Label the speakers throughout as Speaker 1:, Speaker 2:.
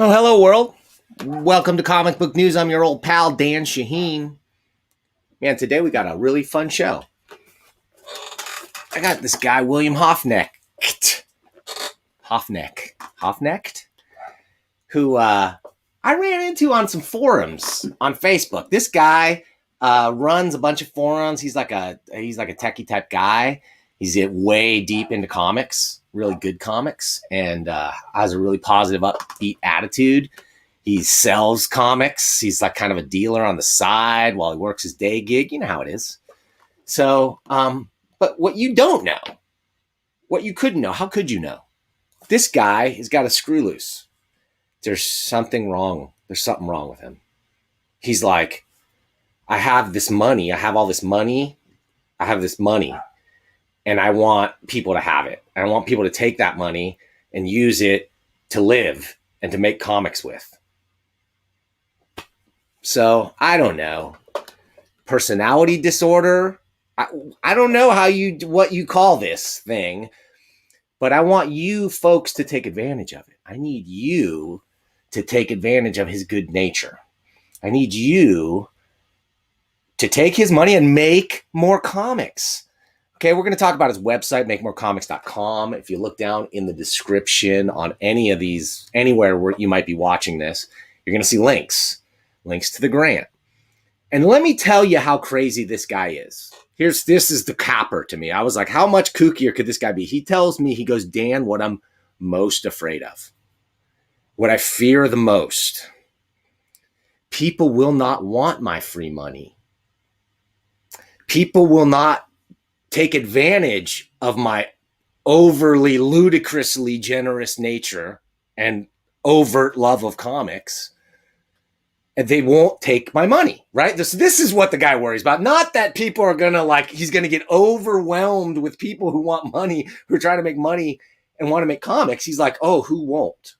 Speaker 1: Oh, hello, world. Welcome to Comic Book News. I'm your old pal, Dan Shaheen. Man, today we got a really fun show. I got this guy, William Hoffknecht, who I ran into on some forums on Facebook. This guy runs a bunch of forums. He's like a techie type guy. He's way deep into comics, really good comics, and has a really positive, upbeat attitude. He sells comics. He's like kind of a dealer on the side while he works his day gig. You know how it is. So, but what you don't know, what you couldn't know, how could you know? This guy has got a screw loose. There's something wrong. There's something wrong with him. He's like, I have this money. I have all this money. I have this money. And I want people to have it. And I want people to take that money and use it to live and to make comics with. So I don't know. Personality disorder. I don't know what you call this thing, but I want you folks to take advantage of it. I need you to take advantage of his good nature. I need you to take his money and make more comics. Okay, we're going to talk about his website, makemorecomics.com. If you look down in the description on any of these, anywhere where you might be watching this, you're going to see links to the grant. And let me tell you how crazy this guy is. This is the capper to me. I was like, how much kookier could this guy be? He tells me, he goes, Dan, what I'm most afraid of, what I fear the most, people will not want my free money. People will not take advantage of my overly ludicrously generous nature and overt love of comics, and they won't take my money, right? This is what the guy worries about. Not that people are going to he's going to get overwhelmed with people who want money, who are trying to make money and want to make comics. He's like, oh, who won't?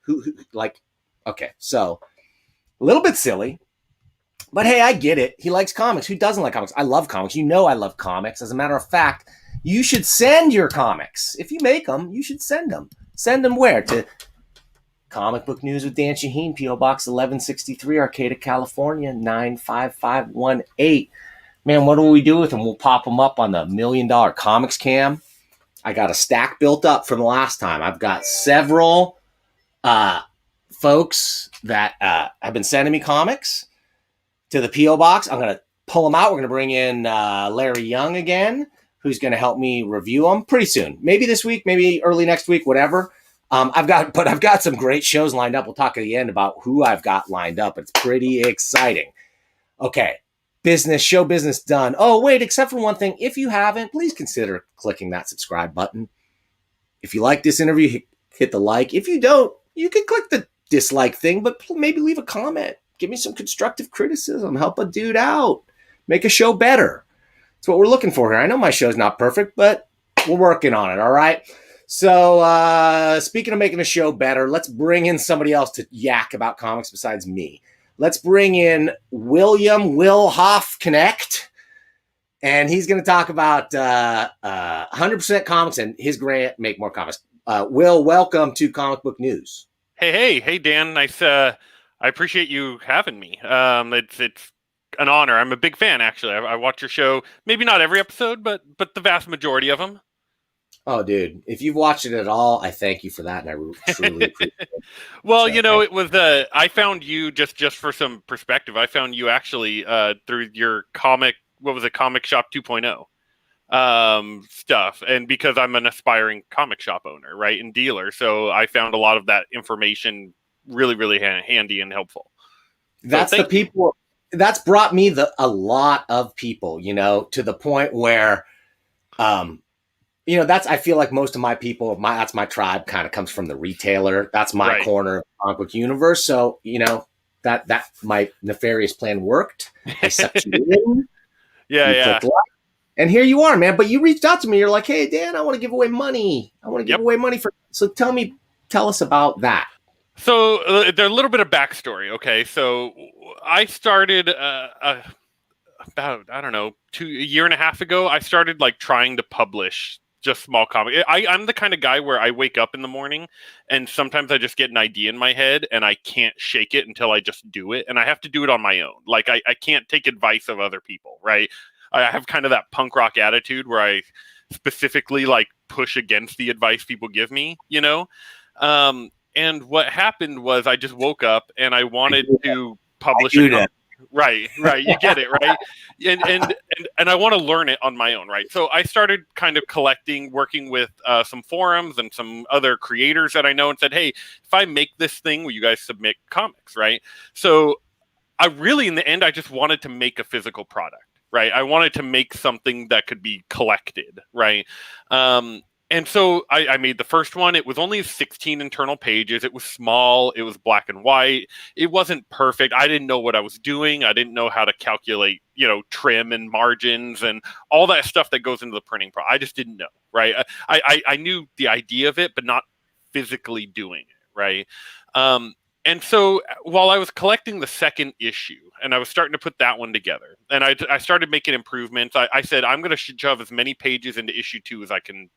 Speaker 1: Okay. So a little bit silly. But hey, I get it. He likes comics. Who doesn't like comics? I love comics. You know I love comics. As a matter of fact, you should send your comics. If you make them, you should send them. Send them where? To Comic Book News with Dan Shaheen, P.O. Box 1163, Arcata, California, 95518. Man, what do we do with them? We'll pop them up on the $1 Million Comics Cam. I got a stack built up from the last time. I've got several folks that have been sending me comics to the P.O. Box. I'm going to pull them out. We're going to bring in Larry Young again, who's going to help me review them pretty soon. Maybe this week, maybe early next week, whatever. I've got some great shows lined up. We'll talk at the end about who I've got lined up. It's pretty exciting. Okay. Show business done. Oh, wait, except for one thing. If you haven't, please consider clicking that subscribe button. If you like this interview, hit the like. If you don't, you can click the dislike thing, but maybe leave a comment. Give me some constructive criticism. Help a dude out. make a show better. That's what we're looking for here. I know my show's not perfect, but we're working on it. All right. So speaking of making a show better, let's bring in somebody else to yak about comics besides me. Let's bring in William Hoffknecht, and he's going to talk about 100% comics and his grant, Make More Comics. Will, welcome to Comic Book News.
Speaker 2: Hey, Dan. Nice. I appreciate you having me. It's an honor. I'm a big fan, actually. I watch your show. Maybe not every episode, but the vast majority of them.
Speaker 1: Oh, dude, if you've watched it at all, I thank you for that, and I truly appreciate it.
Speaker 2: Well, so, it was I found you just for some perspective. I found you actually through your comic. What was it? Comic Shop 2.0 stuff, and because I'm an aspiring comic shop owner, right, and dealer, so I found a lot of that information really handy and helpful.
Speaker 1: That's the people. That's brought me a lot of people, to the point where, I feel like most of my people, that's my tribe, kind of comes from the retailer. That's my corner of the comic book universe. So, that my nefarious plan worked. I sucked you in.
Speaker 2: Yeah.
Speaker 1: And here you are, man. But you reached out to me. You're like, hey, Dan, I want to give away money. So tell us about that.
Speaker 2: So there's a little bit of backstory. Okay. So I started about, I don't know, a year and a half ago, I started trying to publish just small comics. I'm the kind of guy where I wake up in the morning and sometimes I just get an idea in my head and I can't shake it until I just do it. And I have to do it on my own. I can't take advice of other people, right? I have kind of that punk rock attitude where I specifically push against the advice people give me, and what happened was I just woke up and I wanted to publish Right. You get it, right? And I want to learn it on my own, right? So I started kind of working with some forums and some other creators that I know and said, hey, if I make this thing, will you guys submit comics, right? So I really, in the end, I just wanted to make a physical product, right? I wanted to make something that could be collected, right? And so I made the first one. It was only 16 internal pages. It was small. It was black and white. It wasn't perfect. I didn't know what I was doing. I didn't know how to calculate, trim and margins and all that stuff that goes into the printing process. I just didn't know, right? I knew the idea of it, but not physically doing it, right? And so while I was collecting the second issue and I was starting to put that one together and I started making improvements, I said, I'm going to shove as many pages into issue 2 as I can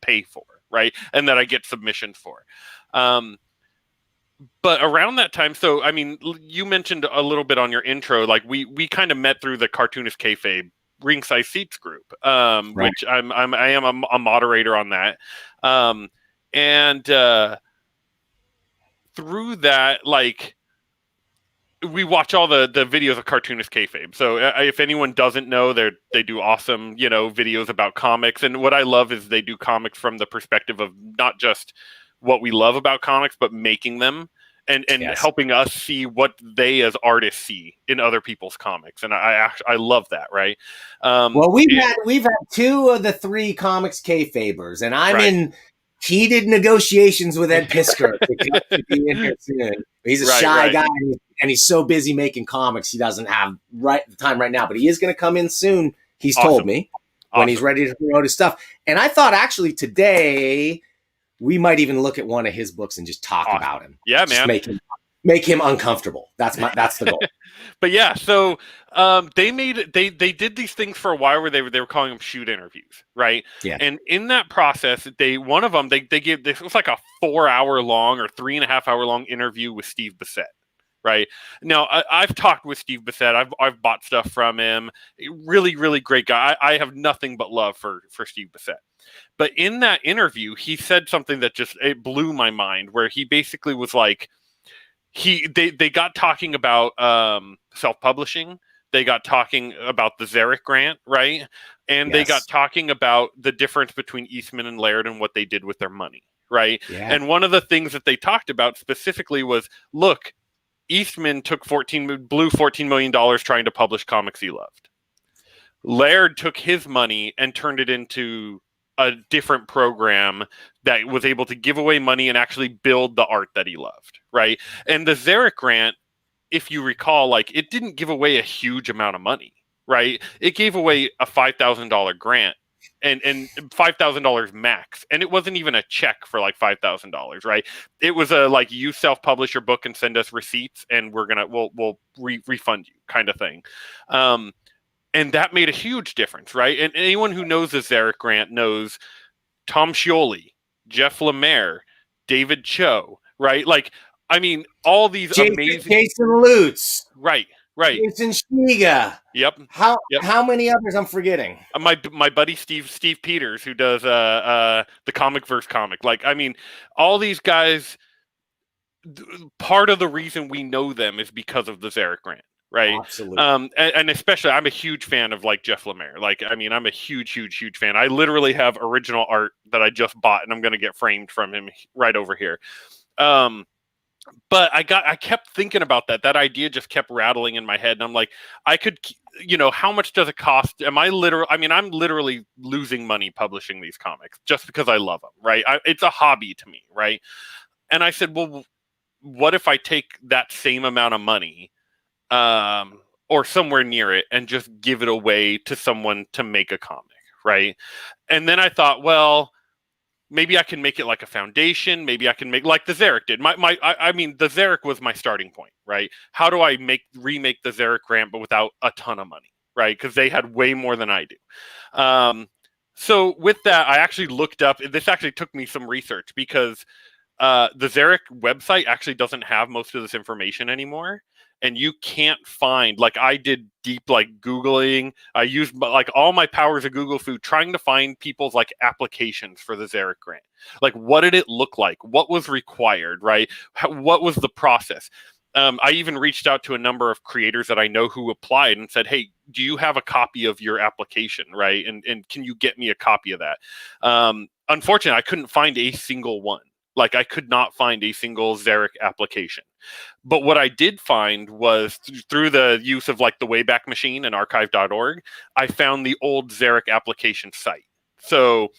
Speaker 2: pay for, right? And that I get submissions for. But around that time, so I mean, you mentioned a little bit on your intro, we kind of met through the Cartoonist Kayfabe Ringside Seats group, which I am a moderator on that, and through that, we watch all the videos of Cartoonist Kayfabe. So if anyone doesn't know, they do awesome, videos about comics. And what I love is they do comics from the perspective of not just what we love about comics, but making them and helping us see what they as artists see in other people's comics. And I love that, right?
Speaker 1: Well, we've had 2 of the 3 comics Kayfabers, and I'm in heated negotiations with Ed Piskor to be in here soon. He's a shy guy, and he's so busy making comics, he doesn't have the time right now. But he is going to come in soon. He's told me when he's ready to promote his stuff. And I thought actually today we might even look at one of his books and just talk about him.
Speaker 2: Yeah,
Speaker 1: just
Speaker 2: man.
Speaker 1: Make him uncomfortable. That's the goal.
Speaker 2: But yeah, so they did these things for a while where they were calling them shoot interviews, right?
Speaker 1: Yeah.
Speaker 2: And in that process, one of them they gave this was like a 4-hour long or 3.5-hour long interview with Steve Bissette. Right now, I've talked with Steve Bissette. I've bought stuff from him. Really great guy. I have nothing but love for Steve Bissette. But in that interview, he said something that it blew my mind. Where he basically was like, they got talking about self-publishing. They got talking about the Xeric grant, right? And they got talking about the difference between Eastman and Laird and what they did with their money, right? Yeah. And one of the things that they talked about specifically was, look, Eastman blew $14 million trying to publish comics he loved. Laird took his money and turned it into a different program that was able to give away money and actually build the art that he loved, right? And the Xeric grant, if you recall, it didn't give away a huge amount of money, right? It gave away a $5,000 grant and $5,000 max, and it wasn't even a check for like $5,000, right? It was a like, you self-publish your book and send us receipts, and we'll refund you kind of thing. And that made a huge difference, right? And anyone who knows the Zarek grant knows Tom Scioli, Jeff Lemire, David Cho, right? Like, I mean, all these amazing
Speaker 1: Jason Lutz,
Speaker 2: right.
Speaker 1: Jason Schmiga.
Speaker 2: Yep.
Speaker 1: How many others I'm forgetting?
Speaker 2: My buddy Steve Peters, who does the Comic Verse comic. Like, I mean, all these guys. Part of the reason we know them is because of the Zarek grant, right?
Speaker 1: Absolutely.
Speaker 2: And especially, I'm a huge fan of like Jeff Lemire. Like, I mean, I'm a huge fan. I literally have original art that I just bought, and I'm going to get framed from him right over here. But I kept thinking about that. That idea just kept rattling in my head, and I'm like, I could, how much does it cost? I'm literally losing money publishing these comics just because I love them, right? It's a hobby to me, right? And I said, well, what if I take that same amount of money, or somewhere near it, and just give it away to someone to make a comic, right? And then I thought, well, maybe I can make it like a foundation. Maybe I can make like the Zarek did. I mean, the Zarek was my starting point, right? How do I remake the Zarek grant, but without a ton of money, right? Because they had way more than I do. So with that, I actually looked up. This actually took me some research, because the Zarek website actually doesn't have most of this information anymore, and you can't find, like I did deep like Googling. I used like all my powers of Google food trying to find people's like applications for the Zarek grant. Like, what did it look like? What was required, right? What was the process? I even reached out to a number of creators that I know who applied and said, hey, do you have a copy of your application, right? And can you get me a copy of that? Unfortunately, I couldn't find a single one. Like, I could not find a single Zarek application. But what I did find was through the use of like the Wayback Machine and archive.org, I found the old Zarek application site. So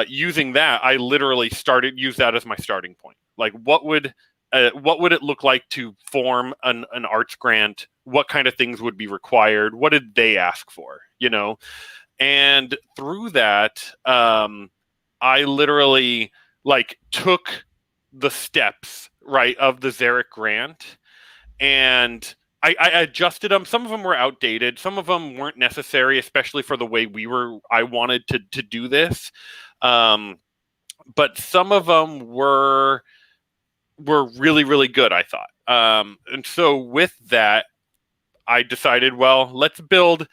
Speaker 2: using that, I literally use that as my starting point. Like, what would it look like to form an arts grant? What kind of things would be required? What did they ask for? And through that, I literally like took the steps, right, of the Zarek grant, and I adjusted them. Some of them were outdated. Some of them weren't necessary, especially for the way I wanted to do this. But some of them were really, really good, I thought. And so with that, I decided, well, I wanted to build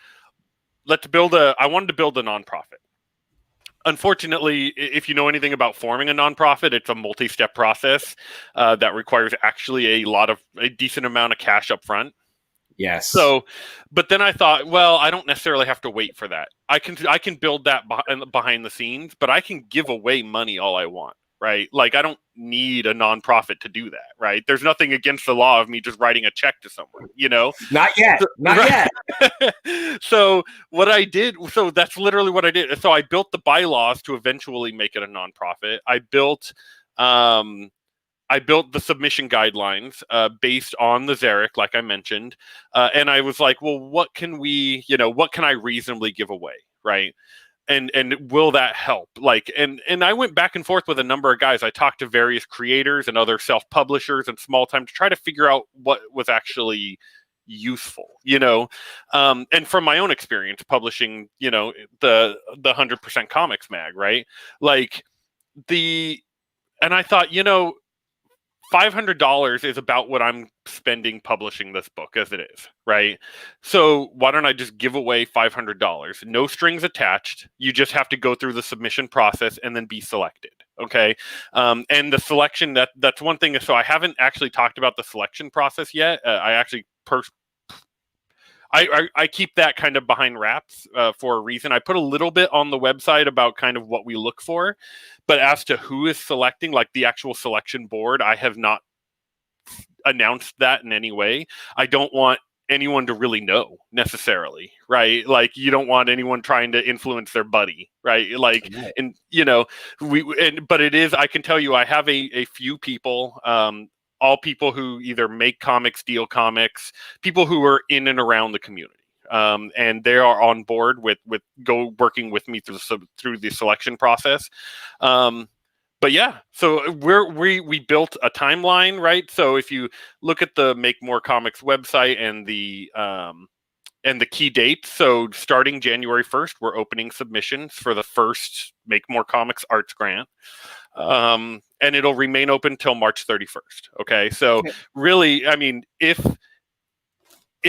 Speaker 2: a nonprofit. Unfortunately, if you know anything about forming a nonprofit, it's a multi-step process that requires actually a decent amount of cash up front.
Speaker 1: Yes.
Speaker 2: So, but then I thought, well, I don't necessarily have to wait for that. I can build that behind the scenes, but I can give away money all I want, right? Like, I don't need a nonprofit to do that, right? There's nothing against the law of me just writing a check to someone,
Speaker 1: Not yet. Not yet.
Speaker 2: So that's literally what I did. So I built the bylaws to eventually make it a nonprofit. I built the submission guidelines based on the Zarek, like I mentioned. And I was like, well, what can I reasonably give away, right? And will that help? Like, and I went back and forth with a number of guys. I talked to various creators and other self-publishers and small time to try to figure out what was actually useful, and from my own experience publishing, the 100% Comics mag, right? Like and I thought, $500 is about what I'm spending publishing this book as it is, right? So why don't I just give away $500? No strings attached. You just have to go through the submission process and then be selected, okay? And the selection, that's one thing. So I haven't actually talked about the selection process yet. I keep that kind of behind wraps for a reason. I put a little bit on the website about kind of what we look for, but as to who is selecting, like the actual selection board, I have not announced that in any way. I don't want anyone to really know necessarily, right? Like, you don't want anyone trying to influence their buddy, right? Like, right. And but it is, I can tell you, I have a few people, all people who either make comics, deal comics, people who are in and around the community. and they are on board with working with me through the selection process. But yeah, so we built a timeline, right? So if you look at the Make More Comics website and the key dates, so starting January 1st, we're opening submissions for the first Make More Comics Arts Grant. And it'll remain open till March 31st. Okay. So really, I mean, if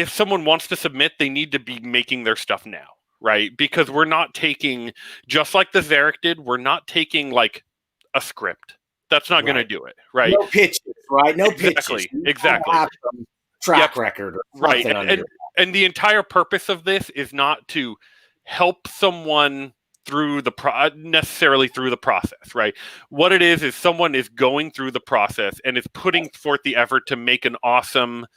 Speaker 2: someone wants to submit, they need to be making their stuff now, right? Because we're not taking, just like the Zarek did, we're not taking like a script. That's not going to do it, right?
Speaker 1: No pitches, right? No
Speaker 2: exactly,
Speaker 1: pitches.
Speaker 2: Exactly.
Speaker 1: Track record, or
Speaker 2: right? And the entire purpose of this is not to help someone through necessarily through the process, right? What it is someone is going through the process and is putting forth the effort to make an awesome,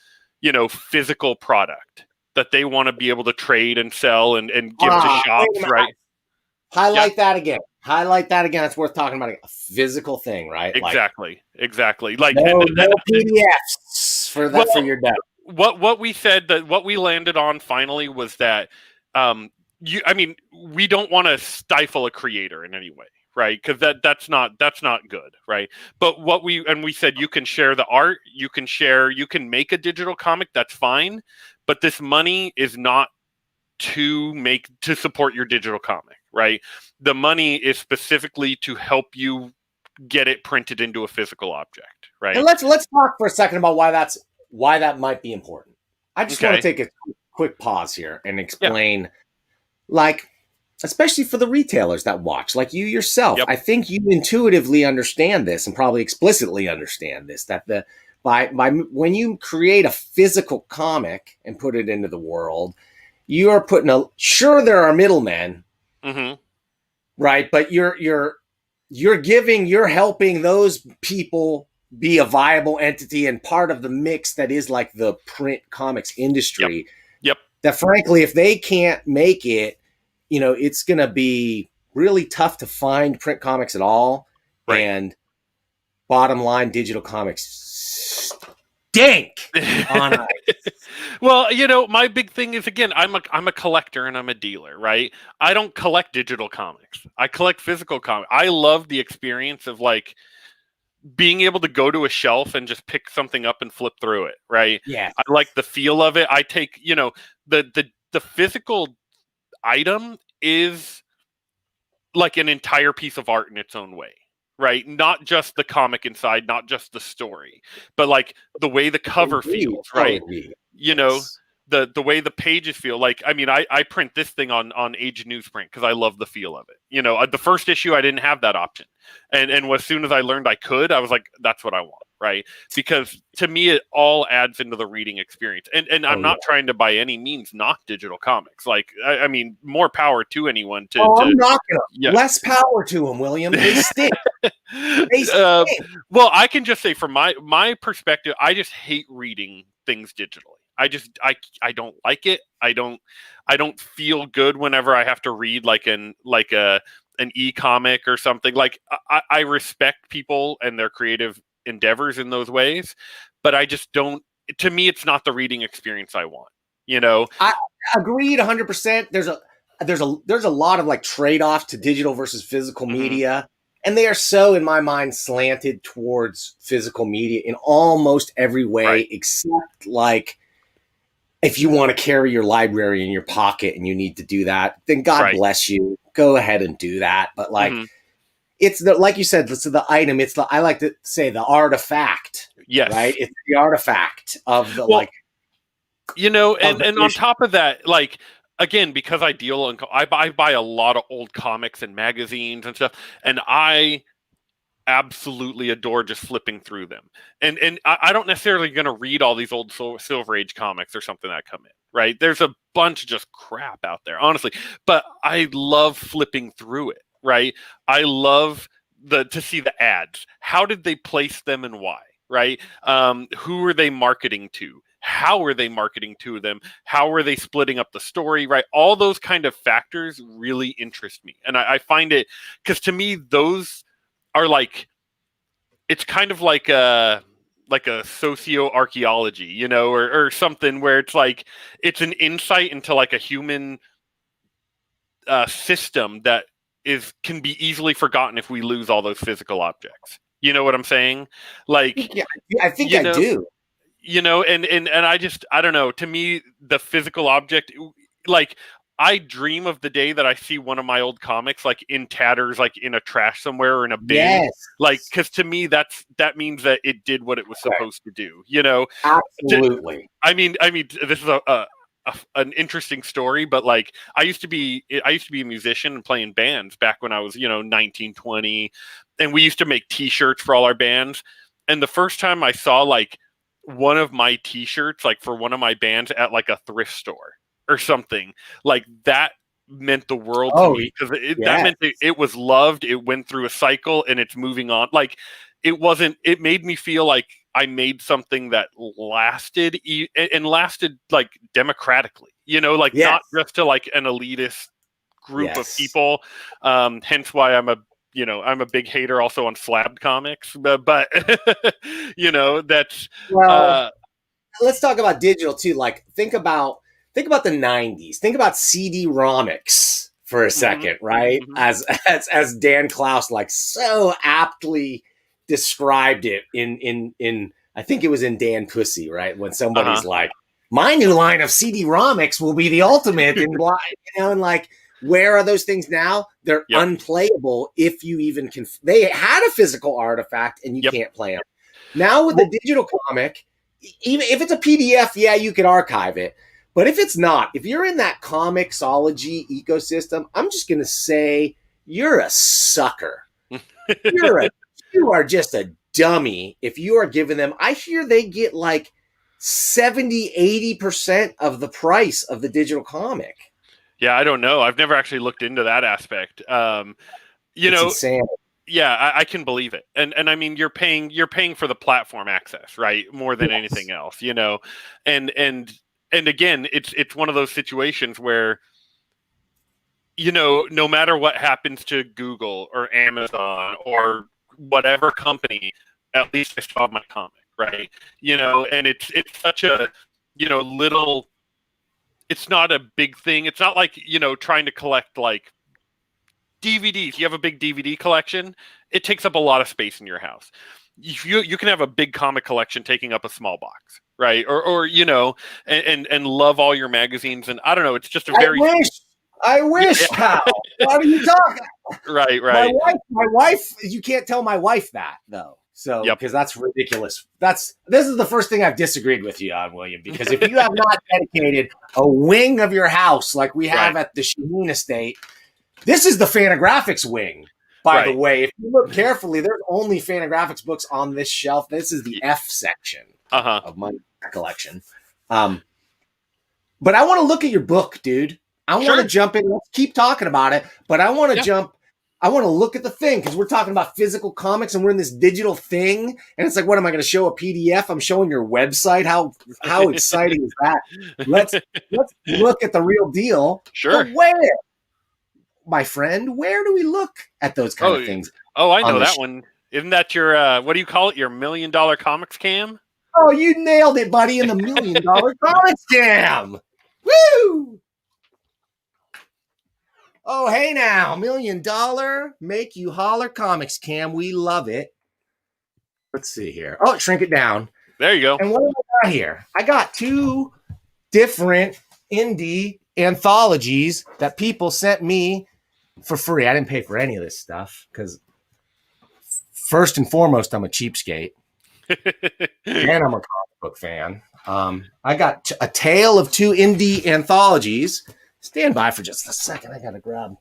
Speaker 2: physical product that they want to be able to trade and sell and give to shops, right?
Speaker 1: Highlight that again. It's worth talking about. A physical thing, right?
Speaker 2: Exactly. Like
Speaker 1: no PDFs for that for your deck.
Speaker 2: What we said, that what we landed on finally was that we don't want to stifle a creator in any way, right? Because that's not good, right? But we said you can share the art, you can make a digital comic, that's fine, but this money is not to support your digital comic, right? The money is specifically to help you get it printed into a physical object, right?
Speaker 1: And let's talk for a second about why that might be important. I just want to take a quick pause here and explain, like, especially for the retailers that watch, like you yourself. I think you intuitively understand this and probably explicitly understand this, that by when you create a physical comic and put it into the world, you are sure there are middlemen, right? But you're helping those people be a viable entity and part of the mix that is like the print comics industry.
Speaker 2: Yep.
Speaker 1: That frankly, if they can't make it, it's going to be really tough to find print comics at all. Right. And bottom line, digital comics stink on ice.
Speaker 2: Well, my big thing is, again, I'm a collector and I'm a dealer, right? I don't collect digital comics. I collect physical comics. I love the experience of like being able to go to a shelf and just pick something up and flip through it, right?
Speaker 1: Yeah.
Speaker 2: I like the feel of it. I take, the physical item is like an entire piece of art in its own way, right? Not just the comic inside, not just the story, but like the way the cover feels, right? The way the pages feel. Like, I print this thing on Age newsprint because I love the feel of it. The first issue, I didn't have that option. And as soon as I learned I could, I was like, that's what I want, right? Because to me, it all adds into the reading experience. And I'm not trying to by any means knock digital comics. Like, more power to anyone.
Speaker 1: I'm knocking them. Less power to them, William. They stink.
Speaker 2: Well, I can just say from my perspective, I just hate reading things digitally. I don't like it. I don't feel good whenever I have to read like an e-comic or something. Like I respect people and their creative endeavors in those ways, but I just don't. To me, it's not the reading experience I want.
Speaker 1: I agreed 100%. There's a lot of like trade-offs to digital versus physical media, and they are so, in my mind, slanted towards physical media in almost every way, except like, if you want to carry your library in your pocket and you need to do that, then God bless you. Go ahead and do that. But like, it's like you said, it's the item. I like to say the artifact. Yes. Right. It's the artifact of the
Speaker 2: and on top of that, like, again, because I deal and I buy a lot of old comics and magazines and stuff, and I absolutely adore just flipping through them. And I don't necessarily going to read all these old Silver Age comics or something that come in, right? There's a bunch of just crap out there, honestly. But I love flipping through it, right? I love to see the ads. How did they place them and why, right? Who are they marketing to? How are they marketing to them? How are they splitting up the story, right? All those kind of factors really interest me. And I find it, because to me, those are like, it's kind of like socioarchaeology, you know, or something where it's like it's an insight into like a human system that can be easily forgotten if we lose all those physical objects. You know what I'm saying? Like,
Speaker 1: Yeah, I think I do.
Speaker 2: You know, and I don't know. To me, the physical object, like, I dream of the day that I see one of my old comics like in tatters, like in a trash somewhere or in a bin.
Speaker 1: Yes.
Speaker 2: Like, because to me, that means that it did what it was supposed to do. You know,
Speaker 1: absolutely.
Speaker 2: I mean, this is an interesting story, but like I used to be a musician and playing bands back when I was 19, 20, and we used to make T-shirts for all our bands. And the first time I saw like one of my T-shirts, like for one of my bands at like a thrift store or something, like that meant the world to me, because that meant it was loved. It went through a cycle and it's moving on. Like it made me feel like I made something that lasted and lasted like democratically, like not just to like an elitist group of people. Hence why I'm a big hater also on slabbed comics, but that's
Speaker 1: let's talk about digital too. Like think about the 90s. Think about CD-ROMics for a second, right? Mm-hmm. As Dan Klaus like so aptly described it in I think it was in Dan Pussy, right? When somebody's like, my new line of CD-ROMics will be the ultimate in blind, and like, where are those things now? They're unplayable if you even can. They had a physical artifact and you can't play them. Now with the digital comic, even if it's a PDF, you can archive it. But if it's not, if you're in that comicsology ecosystem, I'm just going to say you're a sucker. You are just a dummy if you are giving them. I hear they get like 70-80% of the price of the digital comic.
Speaker 2: Yeah, I don't know. I've never actually looked into that aspect. It's
Speaker 1: insane.
Speaker 2: Yeah, I can believe it. And I mean, you're paying for the platform access, right? More than anything else, and again, it's one of those situations where, no matter what happens to Google or Amazon or whatever company, at least I still have my comic, right? And it's such a, little, it's not a big thing. It's not like, trying to collect like DVDs. You have a big DVD collection. It takes up a lot of space in your house. You can have a big comic collection taking up a small box, right? Or and love all your magazines. And I don't know. It's just a very.
Speaker 1: I wish, pal. What are you talking?
Speaker 2: Right.
Speaker 1: My wife. You can't tell my wife that though. So because that's ridiculous. This is the first thing I've disagreed with you on, William. Because if you have not dedicated a wing of your house like we have at the Shaheen Estate, this is the Fantagraphics wing. By the way, if you look carefully, there's only Fantagraphics books on this shelf. This is the F section of my collection. But I want to look at your book, dude. I want to jump in. Let's keep talking about it. But I want to jump. I want to look at the thing because we're talking about physical comics and we're in this digital thing. And it's like, what am I going to show a PDF? I'm showing your website. How exciting is that? Let's look at the real deal.
Speaker 2: Sure.
Speaker 1: But where? My friend, where do we look at those kind of things?
Speaker 2: Oh, I know that one. Isn't that your, what do you call it? Your $1 million comics cam?
Speaker 1: Oh, you nailed it, buddy, in the $1 million comics cam. Woo! Oh, hey now, $1 million make you holler comics cam. We love it. Let's see here. Oh, shrink it down.
Speaker 2: There you go.
Speaker 1: And what do I got here? I got 2 different indie anthologies that people sent me for free. I didn't pay for any of this stuff because first and foremost, I'm a cheapskate and I'm a comic book fan. I got a tale of 2 indie anthologies. Stand by for just a second. I got to grab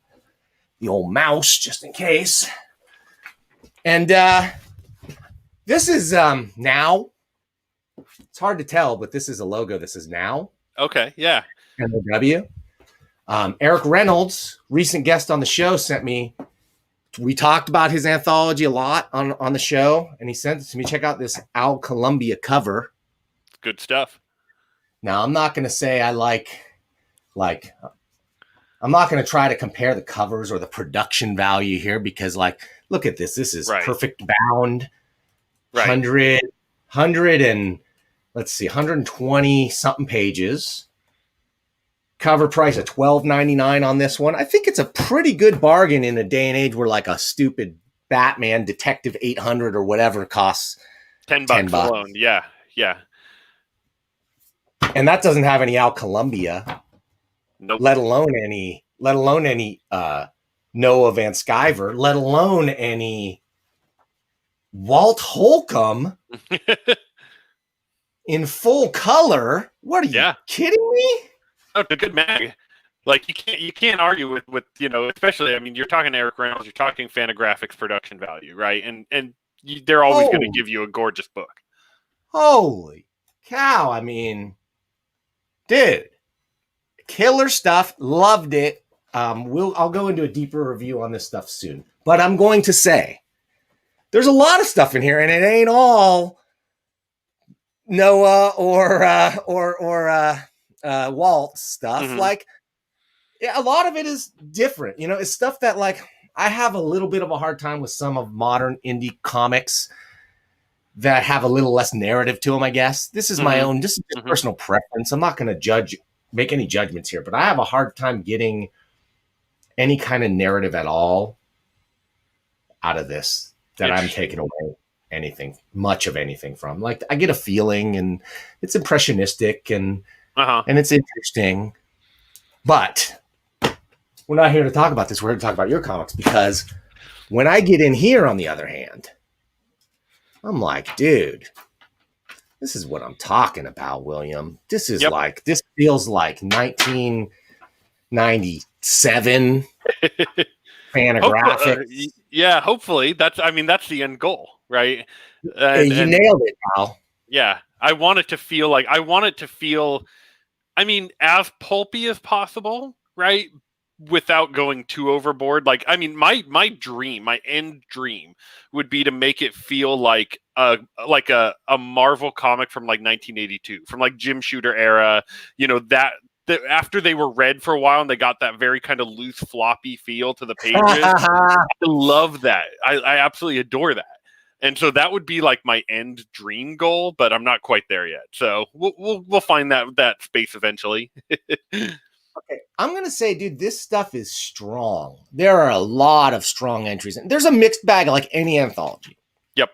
Speaker 1: the old mouse just in case. And this is Now. It's hard to tell, but this is a logo. This is Now.
Speaker 2: Okay, yeah.
Speaker 1: NOW. Eric Reynolds, recent guest on the show, sent me. We talked about his anthology a lot on the show, and he sent it to me. Check out this Al Columbia cover.
Speaker 2: Good stuff.
Speaker 1: Now, I'm not going to say I like. I'm not going to try to compare the covers or the production value here because, look at this. This is perfect bound, 100 120 something pages. Cover price of $12.99 on this one. I think it's a pretty good bargain in a day and age where like a stupid Batman Detective 800 or whatever costs
Speaker 2: $10 alone. Yeah.
Speaker 1: And that doesn't have any Al Columbia.
Speaker 2: Nope.
Speaker 1: Let alone any Noah Van Sciver, let alone any Walt Holcomb in full color. What are you kidding me?
Speaker 2: Oh, it's a good mag. Like you can't argue with especially, I mean, you're talking Eric Reynolds, you're talking Fantagraphics production value, right? And they're always going to give you a gorgeous book.
Speaker 1: Holy cow! I mean, dude, killer stuff. Loved it. I'll go into a deeper review on this stuff soon, but I'm going to say there's a lot of stuff in here, and it ain't all Noah or Walt stuff. Mm-hmm. Like, a lot of it is different. It's stuff that like I have a little bit of a hard time with some of modern indie comics that have a little less narrative to them. I guess this is my own. This is just personal preference. I'm not going to make any judgments here, but I have a hard time getting any kind of narrative at all out of this that I'm taking away much of anything from. Like, I get a feeling, and it's impressionistic and it's interesting, but we're not here to talk about this. We're here to talk about your comics, because when I get in here, on the other hand, I'm like, dude, this is what I'm talking about, William. This is this feels like 1997 Fantagraphics.
Speaker 2: Hopefully that's the end goal, right?
Speaker 1: You nailed it, pal.
Speaker 2: Yeah, I want it to feel, I mean, as pulpy as possible, right? Without going too overboard. Like, I mean, my end dream would be to make it feel like a Marvel comic from like 1982, from like Jim Shooter era, that after they were read for a while and they got that very kind of loose, floppy feel to the pages. I love that. I absolutely adore that. And so that would be like my end dream goal, but I'm not quite there yet. So we'll find that space eventually.
Speaker 1: Okay, I'm going to say, dude, this stuff is strong. There are a lot of strong entries. And there's a mixed bag like any anthology.
Speaker 2: Yep.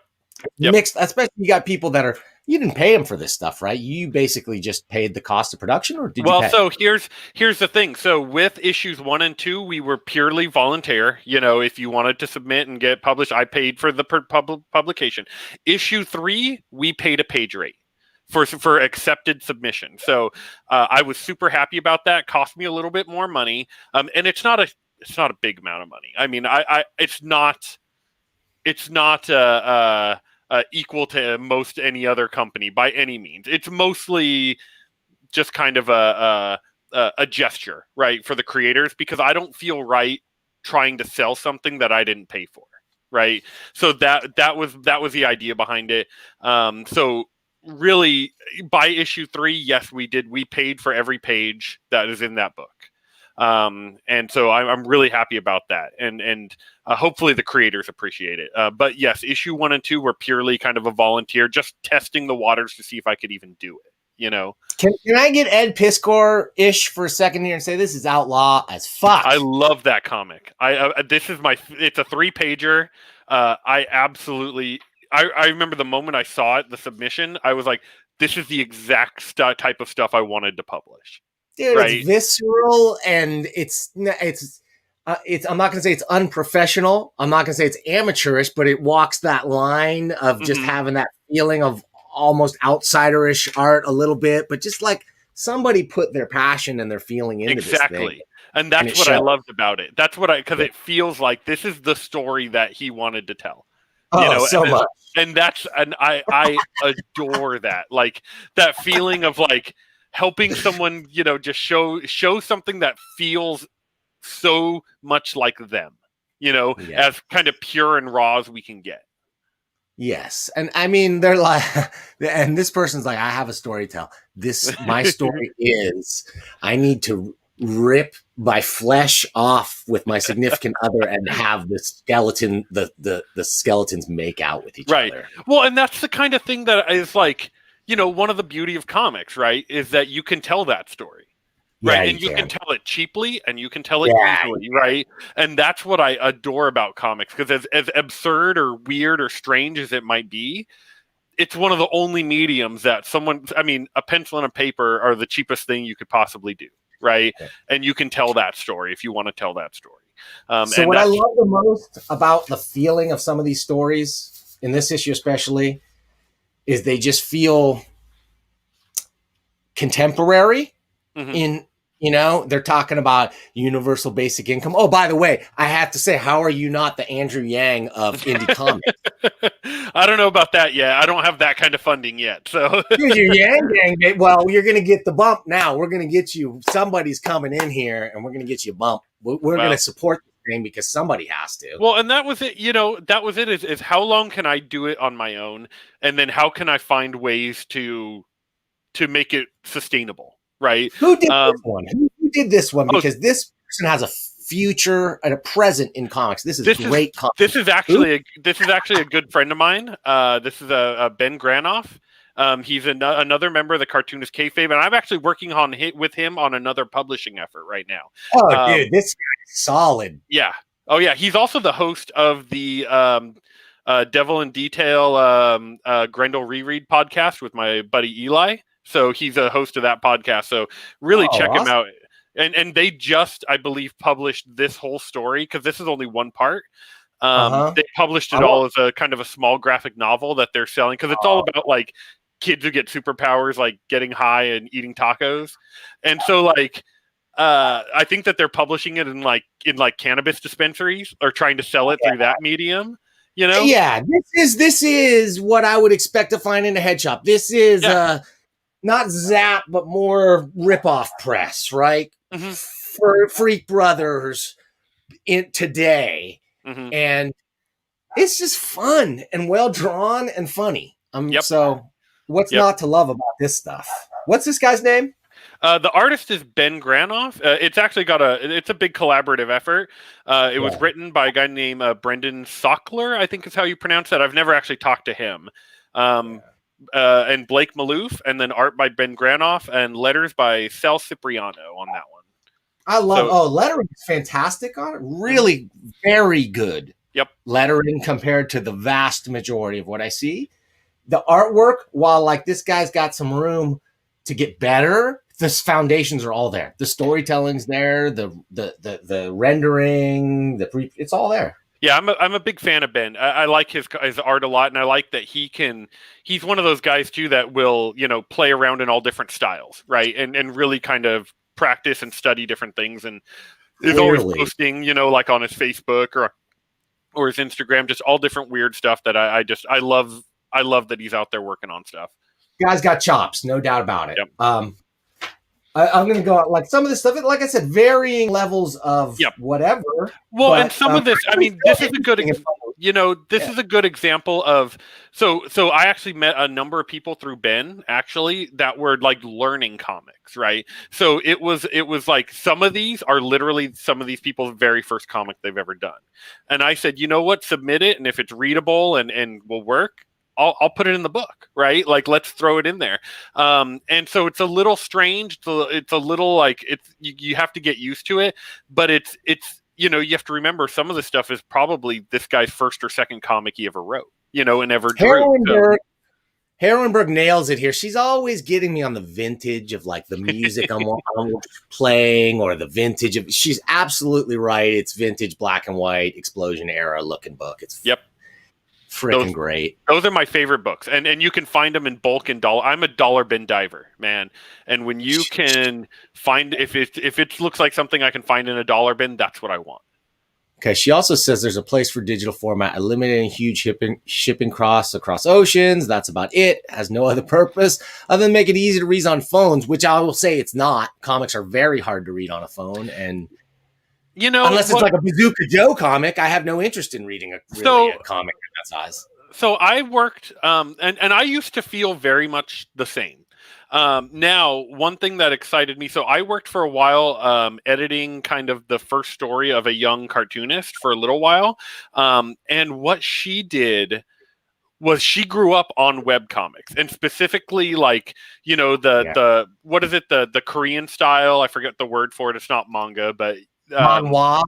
Speaker 1: Mixed, especially you got people that you didn't pay them for this stuff, right? You basically just paid the cost of production, or did you pay?
Speaker 2: Well, so here's the thing. So with issues 1 and 2, we were purely volunteer. If you wanted to submit and get published, I paid for the publication. Issue 3, we paid a page rate for accepted submission. So I was super happy about that. Cost me a little bit more money, and it's not a big amount of money. I mean, it's not equal to most any other company by any means. It's mostly just kind of a gesture, right, for the creators, because I don't feel right trying to sell something that I didn't pay for, right? So that was the idea behind it. So really, by issue 3, yes, we paid for every page that is in that book. And so I'm really happy about that. And hopefully the creators appreciate it. But yes, issue 1 and 2 were purely kind of a volunteer, just testing the waters to see if I could even do it, Can
Speaker 1: I get Ed Piskor-ish for a second here and say this is outlaw as fuck?
Speaker 2: I love that comic. It's a 3-pager. I remember the moment I saw it, the submission, I was like, this is the exact type of stuff I wanted to publish.
Speaker 1: Dude, right? It's visceral, and it's I'm not going to say it's unprofessional. I'm not going to say it's amateurish, but it walks that line of just having that feeling of almost outsiderish art a little bit, but just like somebody put their passion and their feeling into this thing.
Speaker 2: And that's what I loved about it. That's because it feels like this is the story that he wanted to tell.
Speaker 1: So much.
Speaker 2: And I adore that. Like that feeling of like helping someone, just show something that feels so much like them, as kind of pure and raw as we can get.
Speaker 1: Yes. And I mean, they're like, and this person's like, I have a story to tell. My story is I need to rip my flesh off with my significant other and have the skeletons make out with each other.
Speaker 2: Well, and that's the kind of thing that is like, one of the beauty of comics, right, is that you can tell that story. Right.
Speaker 1: Yeah,
Speaker 2: and you can tell it cheaply and you can tell it easily. Right. And that's what I adore about comics, because as absurd or weird or strange as it might be, it's one of the only mediums that a pencil and a paper are the cheapest thing you could possibly do. Right. Okay. And you can tell that story if you want to tell that story.
Speaker 1: So what I love the most about the feeling of some of these stories, in this issue especially, is they just feel contemporary. Mm-hmm. They're talking about universal basic income. Oh, by the way, I have to say, how are you not the Andrew Yang of indie comics?
Speaker 2: I don't know about that yet. I don't have that kind of funding yet. So
Speaker 1: you're Yang. Well, you're going to get the bump now. We're going to get you. Somebody's coming in here, and we're going to get you a bump. We're going to support the thing because somebody has to.
Speaker 2: Well, and that was it. That was it. Is how long can I do it on my own, and then how can I find ways to make it sustainable? Right.
Speaker 1: Who did this one? Who did this one? Because this person has a future and a present in comics. This is great.
Speaker 2: This is actually a good friend of mine. This is a Ben Granoff. He's another member of the Cartoonist Kayfabe, and I'm actually working with him on another publishing effort right now.
Speaker 1: Oh, dude, this guy's solid.
Speaker 2: Yeah. Oh, yeah. He's also the host of the Devil in Detail Grendel Reread podcast with my buddy Eli. So he's a host of that podcast. So really check him out. And they just, I believe, published this whole story, because this is only one part. They published it all as a kind of a small graphic novel that they're selling, because it's all about like kids who get superpowers, like getting high and eating tacos. And so like, I think that they're publishing it in cannabis dispensaries, or trying to sell it through that medium.
Speaker 1: Yeah, this is what I would expect to find in a head shop. This is not Zap, but more ripoff press, right? Mm-hmm. For Freak Brothers in today. Mm-hmm. And it's just fun and well drawn and funny. So what's not to love about this stuff? What's this guy's name?
Speaker 2: The artist is Ben Granoff. It's actually it's a big collaborative effort. It was written by a guy named Brendan Sockler, I think is how you pronounce that. I've never actually talked to him. And Blake Maloof, and then art by Ben Granoff, and letters by Sal Cipriano on that one.
Speaker 1: I love lettering is fantastic on it. Really very good.
Speaker 2: Yep.
Speaker 1: Lettering compared to the vast majority of what I see. The artwork, while like this guy's got some room to get better, the foundations are all there. The storytelling's there, the rendering, it's all there.
Speaker 2: Yeah, I'm a big fan of Ben. I like his art a lot, and I like that he's one of those guys too that will, play around in all different styles, right? And really kind of practice and study different things, and is always posting, like on his Facebook or his Instagram, just all different weird stuff that I love that he's out there working on stuff.
Speaker 1: Guy's got chops, no doubt about it.
Speaker 2: Yep.
Speaker 1: I'm going to go like some of this stuff, like I said, varying levels of whatever.
Speaker 2: Well, but, and some of this, this is a good example. This is a good example of. So I actually met a number of people through Ben, actually, that were like learning comics, right? So it was like some of these are literally some of these people's very first comic they've ever done, and I said, you know what, submit it, and if it's readable and will work, I'll put it in the book, right? Like, let's throw it in there. And so it's a little strange. It's a little like you have to get used to it, but it's you have to remember some of the stuff is probably this guy's first or second comic he ever wrote, and ever drew.
Speaker 1: Herrenberg nails it here. She's always getting me on the vintage of like the music I'm playing, or the vintage of. She's absolutely right. It's vintage black and white explosion era looking book. It's freaking great.
Speaker 2: Those are my favorite books, and you can find them in bulk and dollar. I'm a dollar bin diver, man, and when you can find if it looks like something I can find in a dollar bin, that's what I want.
Speaker 1: Okay, she also says there's a place for digital format, eliminating huge shipping costs across oceans. That's about it. Has no other purpose other than make it easy to read on phones, which I will say it's not. Comics are very hard to read on a phone, and unless it's like a Bazooka Joe comic, I have no interest in reading a comic that size.
Speaker 2: So I worked, and I used to feel very much the same. Now, one thing that excited me, so I worked for a while editing kind of the first story of a young cartoonist for a little while. And what she did was she grew up on webcomics, and specifically like, the what is it, the Korean style? I forget the word for it. It's not manga, but
Speaker 1: Manhwa.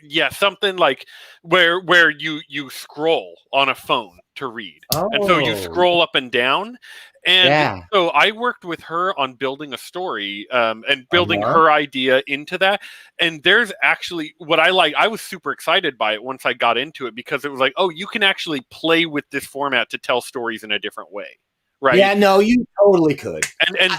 Speaker 2: yeah, something like where you scroll on a phone to read. And so you
Speaker 1: Oh,
Speaker 2: scroll up and down. And
Speaker 1: yeah.
Speaker 2: so I worked with her on building a story, and building
Speaker 1: Uh-huh.
Speaker 2: her idea into that. And there's actually what I like. I was super excited by it once I got into it, because it was like, oh, you can actually play with this format to tell stories in a different way. Right.
Speaker 1: Yeah, no, you totally could.
Speaker 2: And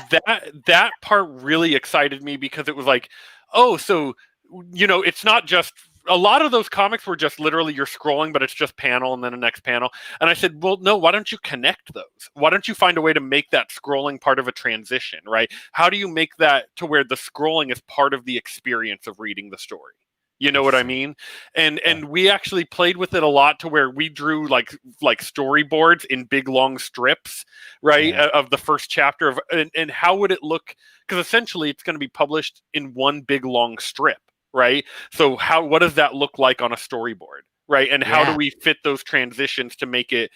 Speaker 2: that part really excited me, because it was like, oh, so it's not just, a lot of those comics were just literally you're scrolling, but it's just panel and then the next panel. And I said, well, no, why don't you connect those? Why don't you find a way to make that scrolling part of a transition, right? How do you make that to where the scrolling is part of the experience of reading the story? You know what I mean? And we actually played with it a lot, to where we drew like storyboards in big long strips, right, of the first chapter of, and how would it look? Because essentially it's going to be published in one big long strip, right? So what does that look like on a storyboard, right? And how do we fit those transitions to make it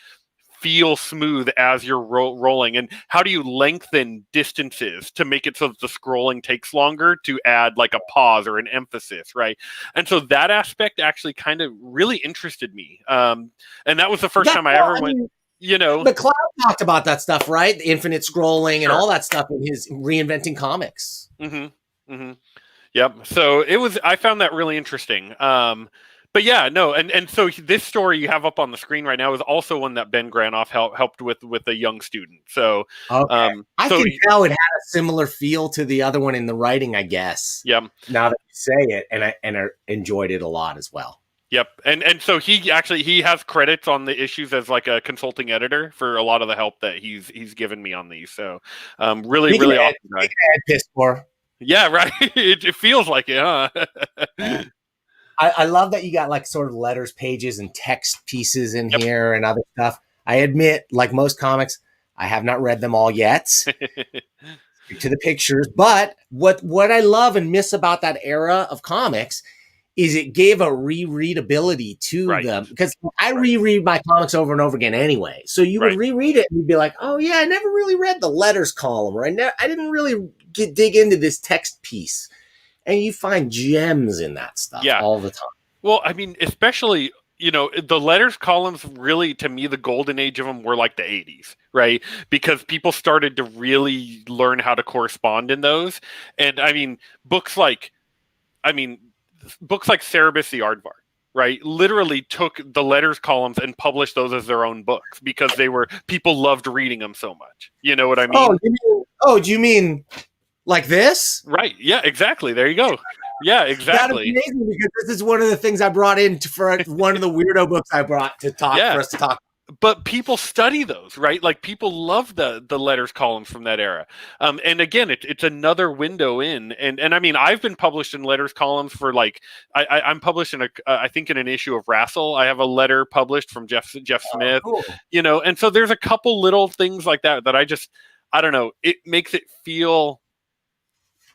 Speaker 2: feel smooth as you're rolling? And how do you lengthen distances to make it so that the scrolling takes longer, to add like a pause or an emphasis, right? And so that aspect actually kind of really interested me. And that was the first time I ever went,
Speaker 1: McCloud talked about that stuff, right? The infinite scrolling and
Speaker 2: Sure.
Speaker 1: all that stuff in his Reinventing Comics.
Speaker 2: Mm-hmm. Mm-hmm. Yep. So I found that really interesting. But yeah, no, and so this story you have up on the screen right now is also one that Ben Granoff helped with a young student. So
Speaker 1: I can tell it had a similar feel to the other one in the writing, I guess.
Speaker 2: Yep.
Speaker 1: Now that you say it, and I enjoyed it a lot as well.
Speaker 2: Yep. And so he has credits on the issues as like a consulting editor for a lot of the help that he's given me on these. So really awesome guy.
Speaker 1: Piss poor.
Speaker 2: Yeah, right. It feels like it, huh?
Speaker 1: I love that you got like sort of letters, pages, and text pieces in here and other stuff. I admit, like most comics, I have not read them all yet. To the pictures, but what I love and miss about that era of comics is it gave a rereadability to them, because I reread my comics over and over again anyway. So you would reread it and you'd be like, oh yeah, I never really read the letters column, or I didn't really dig into this text piece. And you find gems in that stuff all the time.
Speaker 2: Well, I mean, especially, the letters columns, really, to me, the golden age of them were like the 80s, right? Because people started to really learn how to correspond in those. And I mean, books like Cerebus the Aardvark, right, literally took the letters columns and published those as their own books, because people loved reading them so much. You know what I mean?
Speaker 1: Do you mean like this?
Speaker 2: Right. Yeah, exactly. There you go. Yeah, exactly.
Speaker 1: That is amazing, because this is one of the things I brought in for one of the weirdo books I brought to talk for us to talk.
Speaker 2: But people study those, right? Like, people love the letters columns from that era. And again, it's another window in. And I mean, I've been published in letters columns for like, I'm published in I think in an issue of Rassel. I have a letter published from Jeff Smith,
Speaker 1: cool.
Speaker 2: And so there's a couple little things like that I don't know. It makes it feel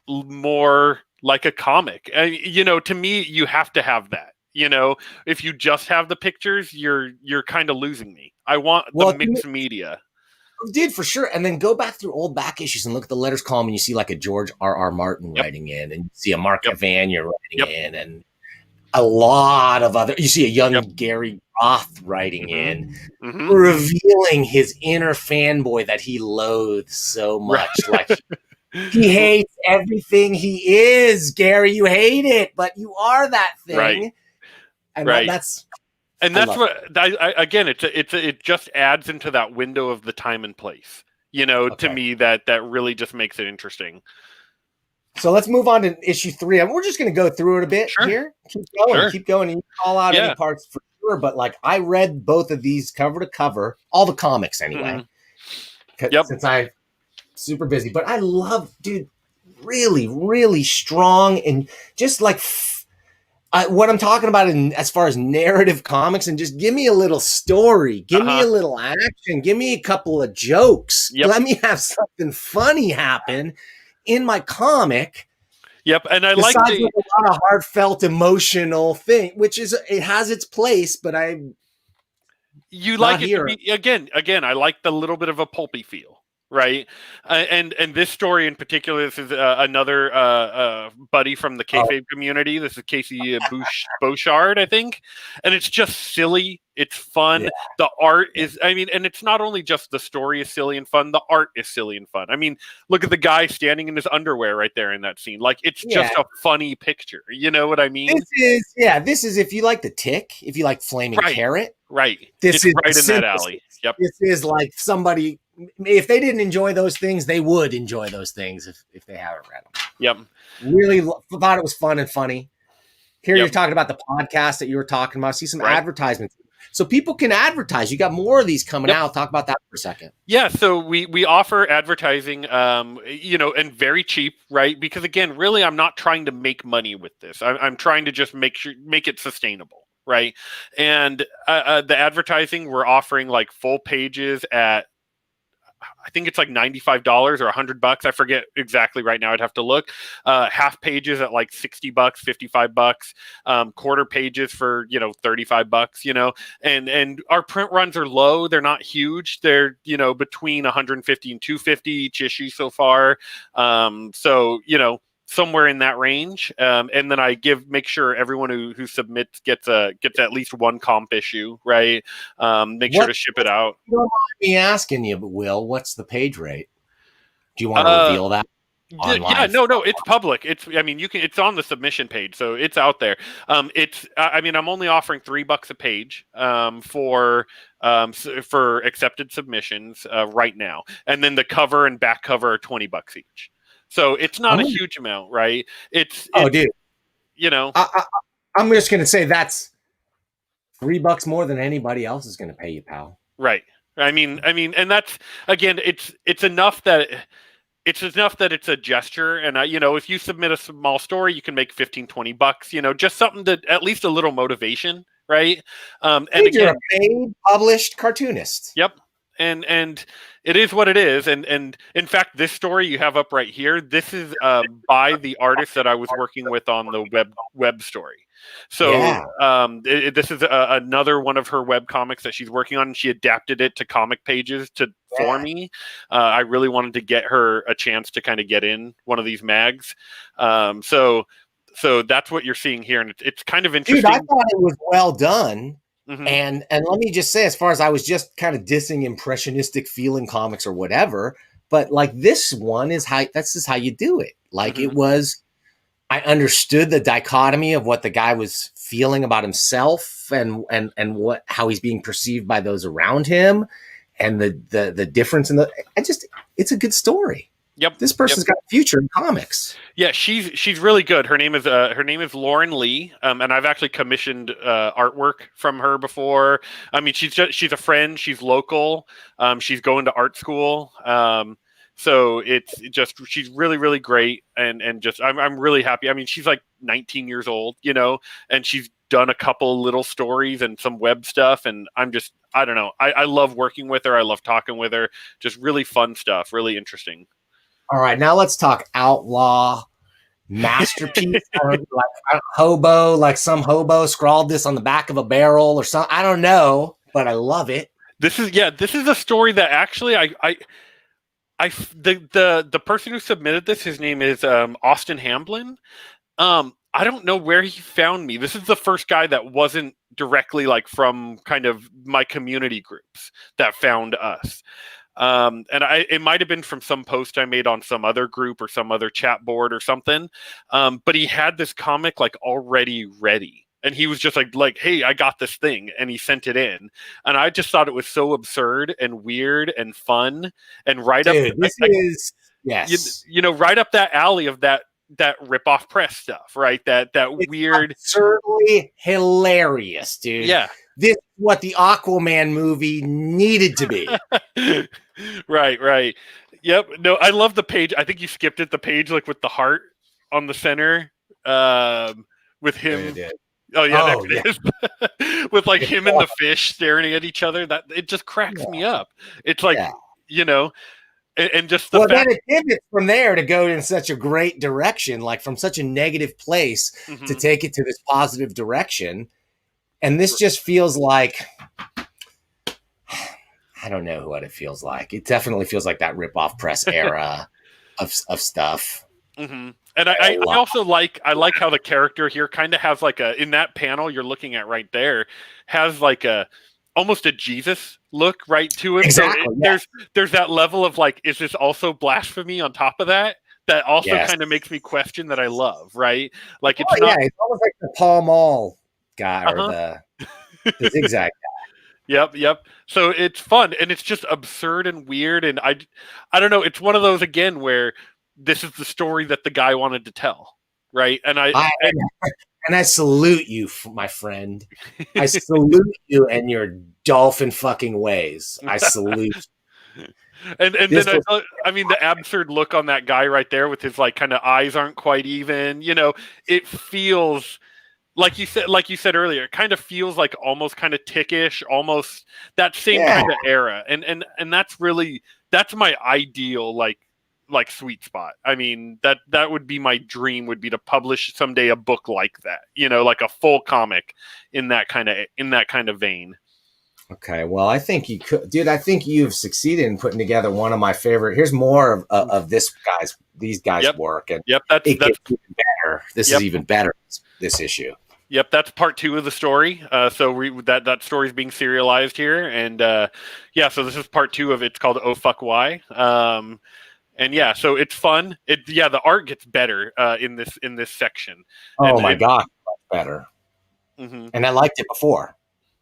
Speaker 2: more like a comic. To me, you have to have that. If you just have the pictures, you're kind of losing me. I want the mixed media.
Speaker 1: Did for sure. And then go back through old back issues and look at the letters column, and you see like a George R.R. Martin writing in, and you see a Mark Evanier writing in, and a lot of other. You see a young Gary Roth writing in, revealing his inner fanboy that he loathes so much. Like, he hates everything he is, Gary. You hate it, but you are that thing.
Speaker 2: Right.
Speaker 1: And that's
Speaker 2: what again, it just adds into that window of the time and place. To me, that really just makes it interesting.
Speaker 1: So let's move on to issue 3. And we're just going to go through it a bit here. Keep going. And you call out any parts for sure. But like, I read both of these cover to cover, all the comics anyway. Since I'm super busy, but I love, dude, really, really strong, and just like what I'm talking about as far as narrative comics, and just give me a little story, give me a little action, give me a couple of jokes.
Speaker 2: Yep.
Speaker 1: Let me have something funny happen in my comic.
Speaker 2: Yep, and I like
Speaker 1: a lot of heartfelt, emotional thing, which it has its place, but
Speaker 2: you like it to be, again. I like the little bit of a pulpy feel. Right, and this story in particular, this is another buddy from the kayfabe community. This is Casey Bouchard, I think, and it's just silly. It's fun. Yeah. The art is, I mean, and it's not only just the story is silly and fun. The art is silly and fun. I mean, look at the guy standing in his underwear right there in that scene. Like, it's just a funny picture. You know what I mean?
Speaker 1: This is if you like The Tick, if you like Flaming Carrot.
Speaker 2: Right.
Speaker 1: This
Speaker 2: is right in that alley. Yep.
Speaker 1: This is like somebody, if they didn't enjoy those things, they would enjoy those things if they haven't read them.
Speaker 2: Yep.
Speaker 1: Really thought it was fun and funny. Here you're talking about the podcast that you were talking about. I see some advertisements. So people can advertise. You got more of these coming out. Talk about that for a second.
Speaker 2: Yeah, so we offer advertising, and very cheap, right? Because again, really, I'm not trying to make money with this. I'm trying to just make it sustainable. Right. And the advertising, we're offering like full pages at, I think it's like $95 or $100. I forget exactly right now. I'd have to look. Half pages at like $60, $55. Quarter pages for, $35, and our print runs are low. They're not huge. They're, between 150 and 250 each issue so far. Somewhere in that range, and then I make sure everyone who submits gets at least one comp issue, right? Sure to ship it out.
Speaker 1: You don't mind me asking you, but Will, what's the page rate? Do you want to reveal that?
Speaker 2: Yeah, no, it's public. It's on the submission page, so it's out there. I'm only offering $3 a page for accepted submissions right now, and then the cover and back cover are $20 each. So it's not a huge amount, right?
Speaker 1: Dude. I'm just going to say that's $3 more than anybody else is going to pay you, pal.
Speaker 2: Right. I mean, and that's, again, it's enough that it's a gesture. And, if you submit a small story, you can make $15-$20, just something that at least a little motivation. Right.
Speaker 1: And you're a paid published cartoonist.
Speaker 2: Yep. And it is what it is. And in fact, this story you have up right here, this is by the artist that I was working with on the web story. So this is another one of her web comics that she's working on. And she adapted it to comic pages for me. I really wanted to get her a chance to kind of get in one of these mags. So that's what you're seeing here. And it's kind of interesting.
Speaker 1: Dude, I thought it was well done. Mm-hmm. And let me just say, as far as I was just kind of dissing impressionistic feeling comics or whatever, but like this one is that's just how you do it. Like it was, I understood the dichotomy of what the guy was feeling about himself and how he's being perceived by those around him, and the difference in it's a good story.
Speaker 2: Yep.
Speaker 1: This person's got a future in comics.
Speaker 2: Yeah, she's really good. Her name is Lauren Lee, and I've actually commissioned artwork from her before. I mean, she's a friend. She's local. She's going to art school. So it's just, she's really, really great. And just, I'm really happy. I mean, she's like 19 years old, and she's done a couple little stories and some web stuff. And I don't know. I love working with her. I love talking with her. Just really fun stuff. Really interesting.
Speaker 1: All right, now let's talk outlaw masterpiece. Hobo, like some hobo scrawled this on the back of a barrel or something. I don't know, but I love it.
Speaker 2: This is a story that actually the person who submitted this, his name is Austin Hamblin. I don't know where he found me. This is the first guy that wasn't directly like from kind of my community groups that found us. And it might have been from some post I made on some other group or some other chat board or something. But he had this comic like already ready. And he was just like, hey, I got this thing. And he sent it in. And I just thought it was so absurd and weird and fun. And right up, right up that alley of that rip-off press stuff, right? That it's weird,
Speaker 1: absurdly hilarious, dude.
Speaker 2: Yeah.
Speaker 1: This is what the Aquaman movie needed to be.
Speaker 2: Right. Yep. No, I love the page. I think you skipped it. The page like with the heart on the center, with him. Oh yeah,
Speaker 1: Oh
Speaker 2: there
Speaker 1: yeah.
Speaker 2: it is. With like him and the fish staring at each other, that it just cracks me up. It's like,
Speaker 1: Yeah.
Speaker 2: you know, and just the
Speaker 1: Well, then
Speaker 2: fact.
Speaker 1: it pivots from there to go in such a great direction, like from such a negative place to
Speaker 2: Mhm.
Speaker 1: take it to this positive direction. And this just feels like, I don't know what it feels like. It definitely feels like that rip-off press era of stuff.
Speaker 2: Mm-hmm. And I also I like how the character here kind of has like a, in that panel you're looking at right there, has like a almost a Jesus look right to him.
Speaker 1: Exactly.
Speaker 2: So there's that level of like, is this also blasphemy on top of that? That also
Speaker 1: Yes.
Speaker 2: kind of makes me question that I love, right? Like
Speaker 1: Oh
Speaker 2: it's
Speaker 1: yeah,
Speaker 2: not.
Speaker 1: it's almost like the Paul Mall guy or
Speaker 2: Uh-huh.
Speaker 1: the zigzag.
Speaker 2: Yep. So it's fun and it's just absurd and weird, and I don't know. It's one of those again where this is the story that the guy wanted to tell, right? And
Speaker 1: And I salute you, my friend. I salute you and your dolphin fucking ways. I salute.
Speaker 2: and
Speaker 1: This
Speaker 2: then
Speaker 1: was
Speaker 2: I mean the absurd look on that guy right there with his like kind of eyes aren't quite even. You know, it feels like you said earlier, it kind of feels like almost kind of tickish, almost that same
Speaker 1: yeah.
Speaker 2: kind of era, and that's really, that's my ideal like sweet spot. I mean that would be my dream, would be to publish someday a book like that, you know, like a full comic in that kind of vein.
Speaker 1: Okay, well, I think you could, dude. I think you've succeeded in putting together one of my favorite. Here's more of these guys'
Speaker 2: Yep.
Speaker 1: work, and
Speaker 2: Yep.
Speaker 1: it
Speaker 2: That's
Speaker 1: gets even better. This
Speaker 2: Yep.
Speaker 1: is even better. This issue.
Speaker 2: Yep, that's part 2 of the story. That story is being serialized here, and yeah, so this is part 2 of it. It's called "Oh Fuck Why," and yeah, so it's fun. The art gets better in this section.
Speaker 1: Oh
Speaker 2: And
Speaker 1: my god, much better.
Speaker 2: mhm.
Speaker 1: And I liked it before.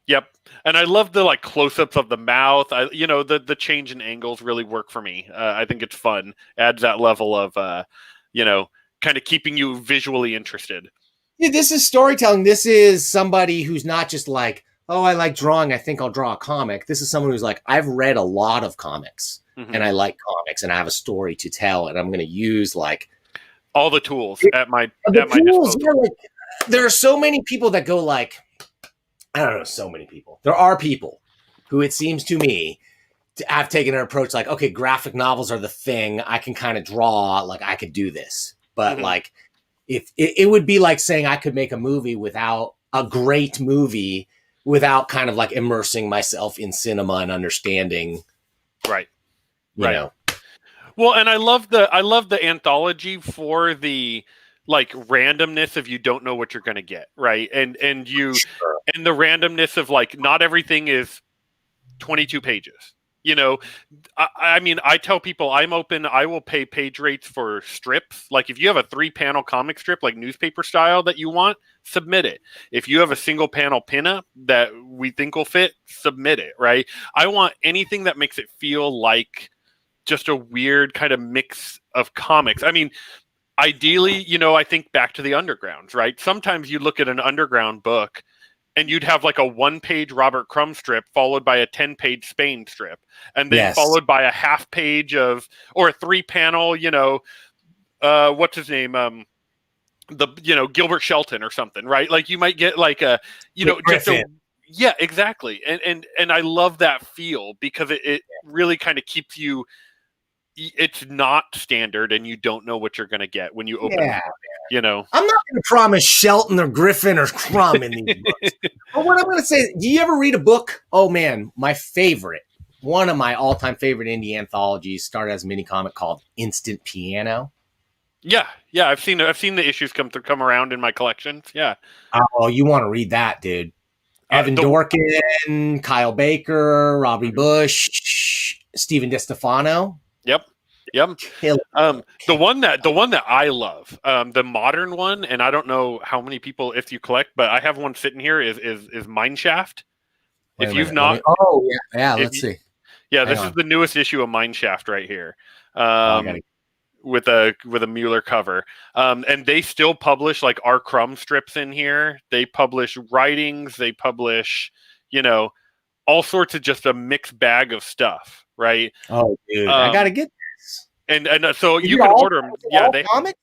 Speaker 2: Yep, and I love the like close-ups of the mouth. The change in angles really work for me. I think it's fun. Adds that level of kind of keeping you visually interested.
Speaker 1: Yeah, this is storytelling. This is somebody who's not just like, oh, I like drawing. I think I'll draw a comic. This is someone who's like, I've read a lot of comics
Speaker 2: Mhm.
Speaker 1: and I like comics and I have a story to tell. And I'm going to use like
Speaker 2: All the tools at my
Speaker 1: tools.
Speaker 2: disposal.
Speaker 1: Yeah, like, there are so many people that go like, I don't know, so many people. There are people who it seems to me to have taken an approach like, okay, graphic novels are the thing. I can kind of draw, like I could do this. But
Speaker 2: Mhm.
Speaker 1: like, if it would be like saying I could make a movie without a great movie without kind of like immersing myself in cinema and understanding,
Speaker 2: Right.
Speaker 1: you know.
Speaker 2: Well, and I love the anthology for the like randomness of you don't know what you're going to get, right? And
Speaker 1: Sure.
Speaker 2: and the randomness of like not everything is 22 pages. You know, I mean, I tell people I'm open. I will pay page rates for strips. Like if you have a 3-panel comic strip, like newspaper style that you want, submit it. If you have a single panel pinup that we think will fit, submit it, right? I want anything that makes it feel like just a weird kind of mix of comics. I mean, ideally, I think back to the Undergrounds, right? Sometimes you look at an Underground book and you'd have like a 1-page Robert Crumb strip followed by a 10-page Spain strip, and then
Speaker 1: Yes.
Speaker 2: followed by a half-page of, or a 3-panel, what's his name? Gilbert Shelton or something, right? Like you might get like a, just a, yeah, exactly. And I love that feel because it really kind of keeps you, it's not standard and you don't know what you're going to get when you open it. I'm not
Speaker 1: going to promise Shelton or Griffin or Crumb in these books. But what I'm going to say, do you ever read a book? Oh man, my favorite, one of my all-time favorite indie anthologies started as a mini comic called Instant Piano.
Speaker 2: Yeah, I've seen the issues come around in my collections. Yeah.
Speaker 1: Oh, you want to read that, dude. Evan Dorkin, Kyle Baker, Robbie Bush, Stephen DeStefano.
Speaker 2: Yep. The one that I love, the modern one, and I don't know how many people, if you collect, but I have one sitting here, is Mineshaft. If you've not,
Speaker 1: let's see.
Speaker 2: Yeah, this is the newest issue of Mineshaft right here. With a Mueller cover, and they still publish like R. Crumb strips in here. They publish writings. They publish, all sorts of just a mixed bag of stuff, right?
Speaker 1: Oh, dude, I gotta get this.
Speaker 2: And so you can order them. Yeah, they
Speaker 1: comics.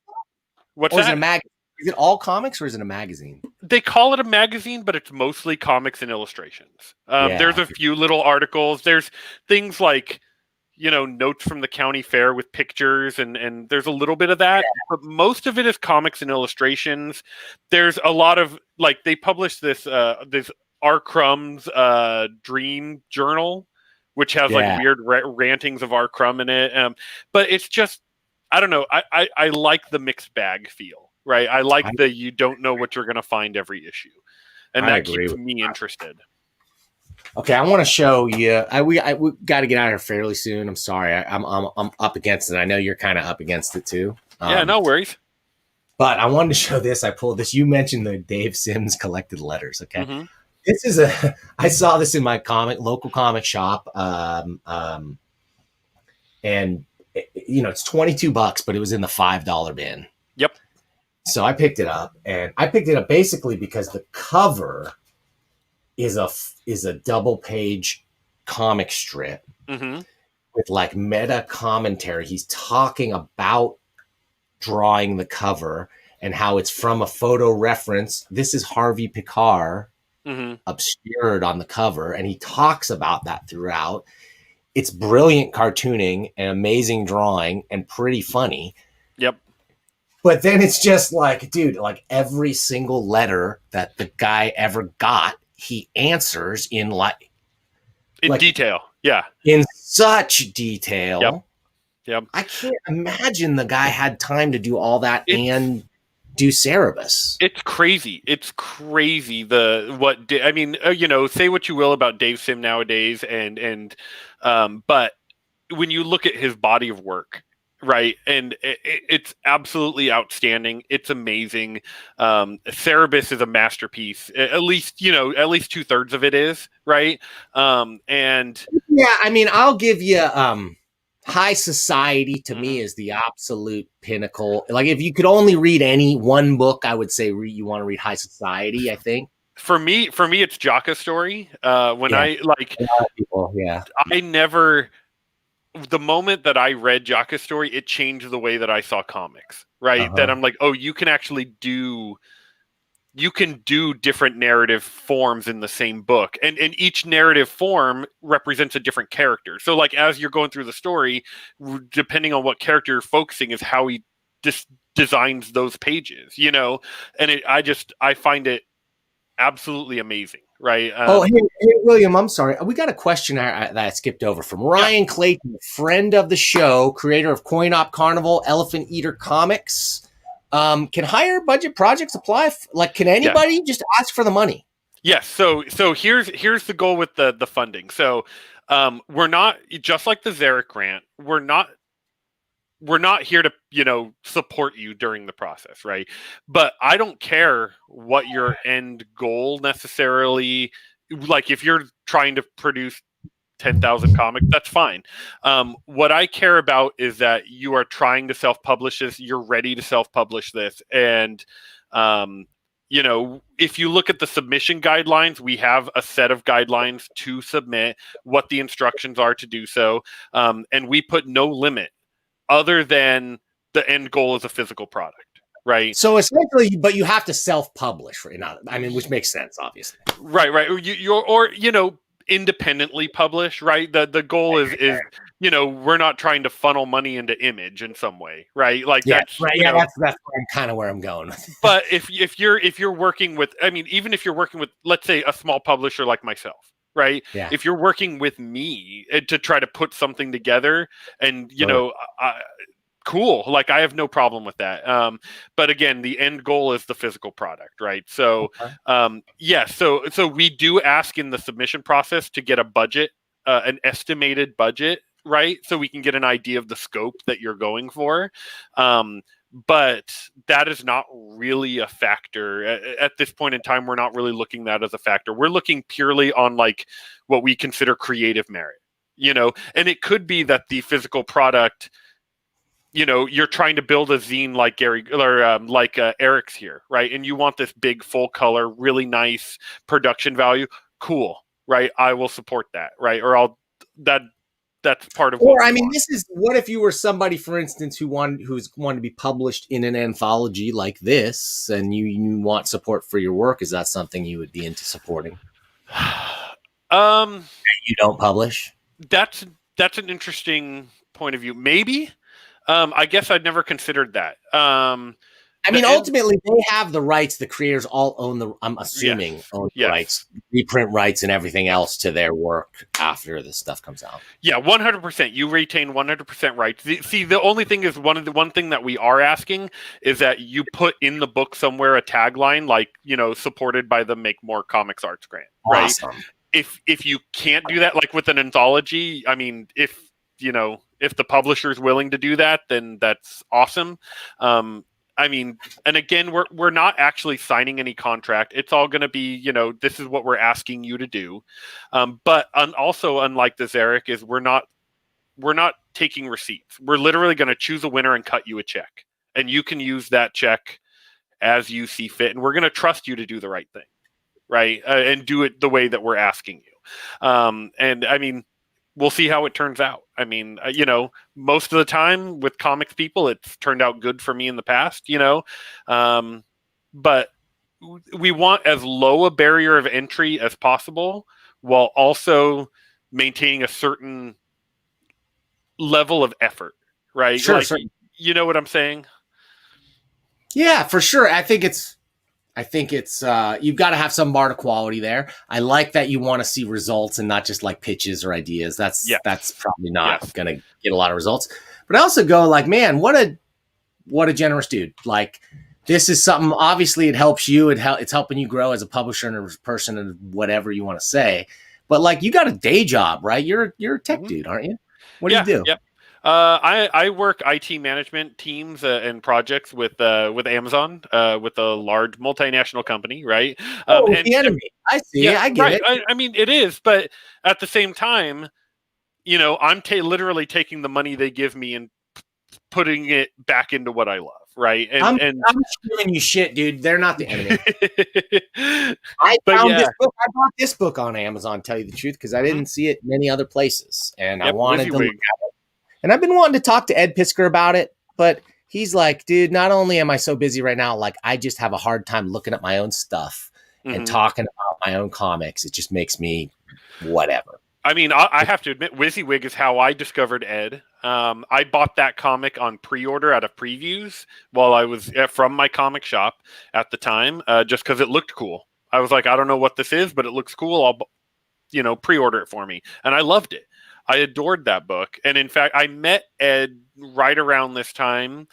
Speaker 2: What's
Speaker 1: or
Speaker 2: that?
Speaker 1: Is it a is it all comics or is it a magazine?
Speaker 2: they call it a magazine, but it's mostly comics and illustrations. There's a few little articles. There's things like, notes from the county fair with pictures, and there's a little bit of that, but most of it is comics and illustrations. There's a lot of, like, they publish this R. Crumb's dream journal, which has like weird rantings of R. Crumb in it. But it's just, I don't know. I like the mixed bag feel, right? I like that you don't know what you're going to find every issue, and that keeps me interested.
Speaker 1: Okay, I want to show you. We got to get out of here fairly soon. I'm sorry, I'm up against it. I know you're kind of up against it too.
Speaker 2: Yeah, no worries.
Speaker 1: But I wanted to show this. I pulled this. You mentioned the Dave Sims collected letters. Okay, this is I saw this in my local comic shop, and it's $22, but it was in the $5 bin.
Speaker 2: Yep.
Speaker 1: So I picked it up, and I picked it up basically because the cover is a double page comic strip with like meta commentary. He's talking about drawing the cover and how it's from a photo reference. This is Harvey Picard obscured on the cover, and he talks about that throughout. It's brilliant cartooning and amazing drawing and pretty funny.
Speaker 2: Yep.
Speaker 1: But then it's just like, dude, like every single letter that the guy ever got, he answers in
Speaker 2: detail. Yeah.
Speaker 1: In such detail.
Speaker 2: Yep.
Speaker 1: I can't imagine the guy had time to do all that and do Cerebus.
Speaker 2: It's crazy. It's crazy. Say what you will about Dave Sim nowadays, but when you look at his body of work, right, and it's absolutely outstanding. It's amazing. Cerebus is a masterpiece. At least 2/3 of it is, right. And
Speaker 1: yeah, I mean, I'll give you High Society to me is the absolute pinnacle. Like, if you could only read any one book, I would say you want to read High Society, I think.
Speaker 2: For me, it's Jaka Story. I never, the moment that I read Jaka Story, it changed the way that I saw comics, right? That I'm like, oh, you can actually do different narrative forms in the same book, and each narrative form represents a different character. So like, as you're going through the story, depending on what character you're focusing is how he designs those pages, and I find it absolutely amazing, right?
Speaker 1: Hey, William, I'm sorry. We got a question that I skipped over from Ryan Clayton, friend of the show, creator of Coin Op Carnival, Elephant Eater Comics. Can higher budget projects apply? Can anybody just ask for the money?
Speaker 2: Yes. So here's the goal with the funding. So we're not, just like the Zarek grant, we're not here to support you during the process, right? But I don't care what your end goal necessarily. Like, if you're trying to produce 10,000 comics, that's fine. What I care about is that you are trying to self-publish this. You're ready to self-publish this. And, if you look at the submission guidelines, we have a set of guidelines to submit, what the instructions are to do so. And we put no limit other than the end goal is a physical product, right?
Speaker 1: So essentially, but you have to self-publish, right? Which makes sense, obviously.
Speaker 2: Right. Independently publish, right? The goal is we're not trying to funnel money into Image in some way, right? Like, that's right.
Speaker 1: Yeah, that's kind of where I'm going.
Speaker 2: But if you're working with, even if you're working with, let's say, a small publisher like myself, right?
Speaker 1: Yeah.
Speaker 2: If you're working with me to try to put something together, and cool, like, I have no problem with that. But again, the end goal is the physical product, right? So so we do ask in the submission process to get a budget, an estimated budget, right? So we can get an idea of the scope that you're going for. But that is not really a factor at this point in time. We're not really looking at that as a factor. We're looking purely on what we consider creative merit, and it could be that the physical product, you're trying to build a zine like Gary or Eric's here, right? And you want this big, full color, really nice production value. Cool, right? I will support that, right? Or that's part of what
Speaker 1: Or
Speaker 2: we
Speaker 1: I mean,
Speaker 2: want.
Speaker 1: this is what if you were somebody, for instance, who's wanted to be published in an anthology like this, and you want support for your work. Is that something you would be into supporting?
Speaker 2: Um,
Speaker 1: You don't publish.
Speaker 2: that's an interesting point of view. Maybe. I guess I'd never considered that.
Speaker 1: I mean, ultimately, they have the rights. The creators all own the. I'm assuming
Speaker 2: Yes.
Speaker 1: own the
Speaker 2: Yes.
Speaker 1: rights, reprint rights, and everything else to their work after this stuff comes out.
Speaker 2: Yeah, 100%. You retain 100% rights. See, the only thing is one thing that we are asking is that you put in the book somewhere a tagline like, supported by the Make More Comics Arts grant, right?
Speaker 1: Awesome.
Speaker 2: If you can't do that, like with an anthology, I mean, if the publisher's willing to do that, then that's awesome. I mean, and again, we're not actually signing any contract. It's all going to be, this is what we're asking you to do. But also, unlike this, Eric, is we're not taking receipts. We're literally going to choose a winner and cut you a check, and you can use that check as you see fit. And we're going to trust you to do the right thing, right, and do it the way that we're asking you. And I mean, we'll see how it turns out. I mean, most of the time with comics people, it's turned out good for me in the past, but we want as low a barrier of entry as possible while also maintaining a certain level of effort, right?
Speaker 1: Sure,
Speaker 2: like, you know what I'm saying?
Speaker 1: Yeah, for sure. I think it's you've got to have some bar to quality there. I like that you want to see results and not just like pitches or ideas. That's probably not going to get a lot of results. But I also go like, man, what a generous dude. Like, this is something, obviously it helps you. It's helping you grow as a publisher and a person and whatever you want to say. But like, you got a day job, right? You're a tech dude, aren't you? What do you do?
Speaker 2: Yep. I work IT management teams and projects with Amazon, with a large multinational company, right?
Speaker 1: And the enemy. I see. Yeah, I get it.
Speaker 2: I mean, it is, but at the same time, I'm literally taking the money they give me and putting it back into what I love, right?
Speaker 1: I'm giving you shit, dude. They're not the enemy. I bought this book on Amazon, tell you the truth, because I didn't see it many other places, and I wanted to look at it. And I've been wanting to talk to Ed Pisker about it, but he's like, dude, not only am I so busy right now, like I just have a hard time looking at my own stuff and talking about my own comics. It just makes me whatever.
Speaker 2: I mean, I have to admit, WYSIWYG is how I discovered Ed. I bought that comic on pre-order out of previews while I was from my comic shop at the time, just because it looked cool. I was like, I don't know what this is, but it looks cool. I'll, pre-order it for me. And I loved it. I adored that book. And in fact, I met Ed right around this time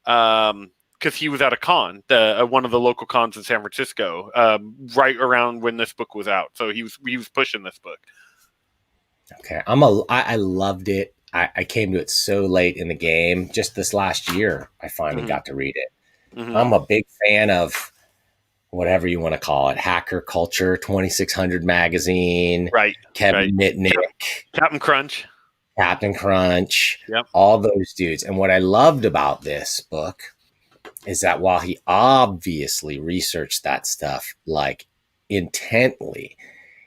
Speaker 2: because he was at a con, one of the local cons in San Francisco, right around when this book was out. So he was pushing this book.
Speaker 1: Okay. I loved it. I came to it so late in the game. Just this last year, I finally got to read it. I'm a big fan of whatever you want to call it, Hacker Culture, 2600 Magazine,
Speaker 2: right?
Speaker 1: Kevin Mitnick,
Speaker 2: Captain Crunch,
Speaker 1: yep. All those dudes. And what I loved about this book is that while he obviously researched that stuff like intently,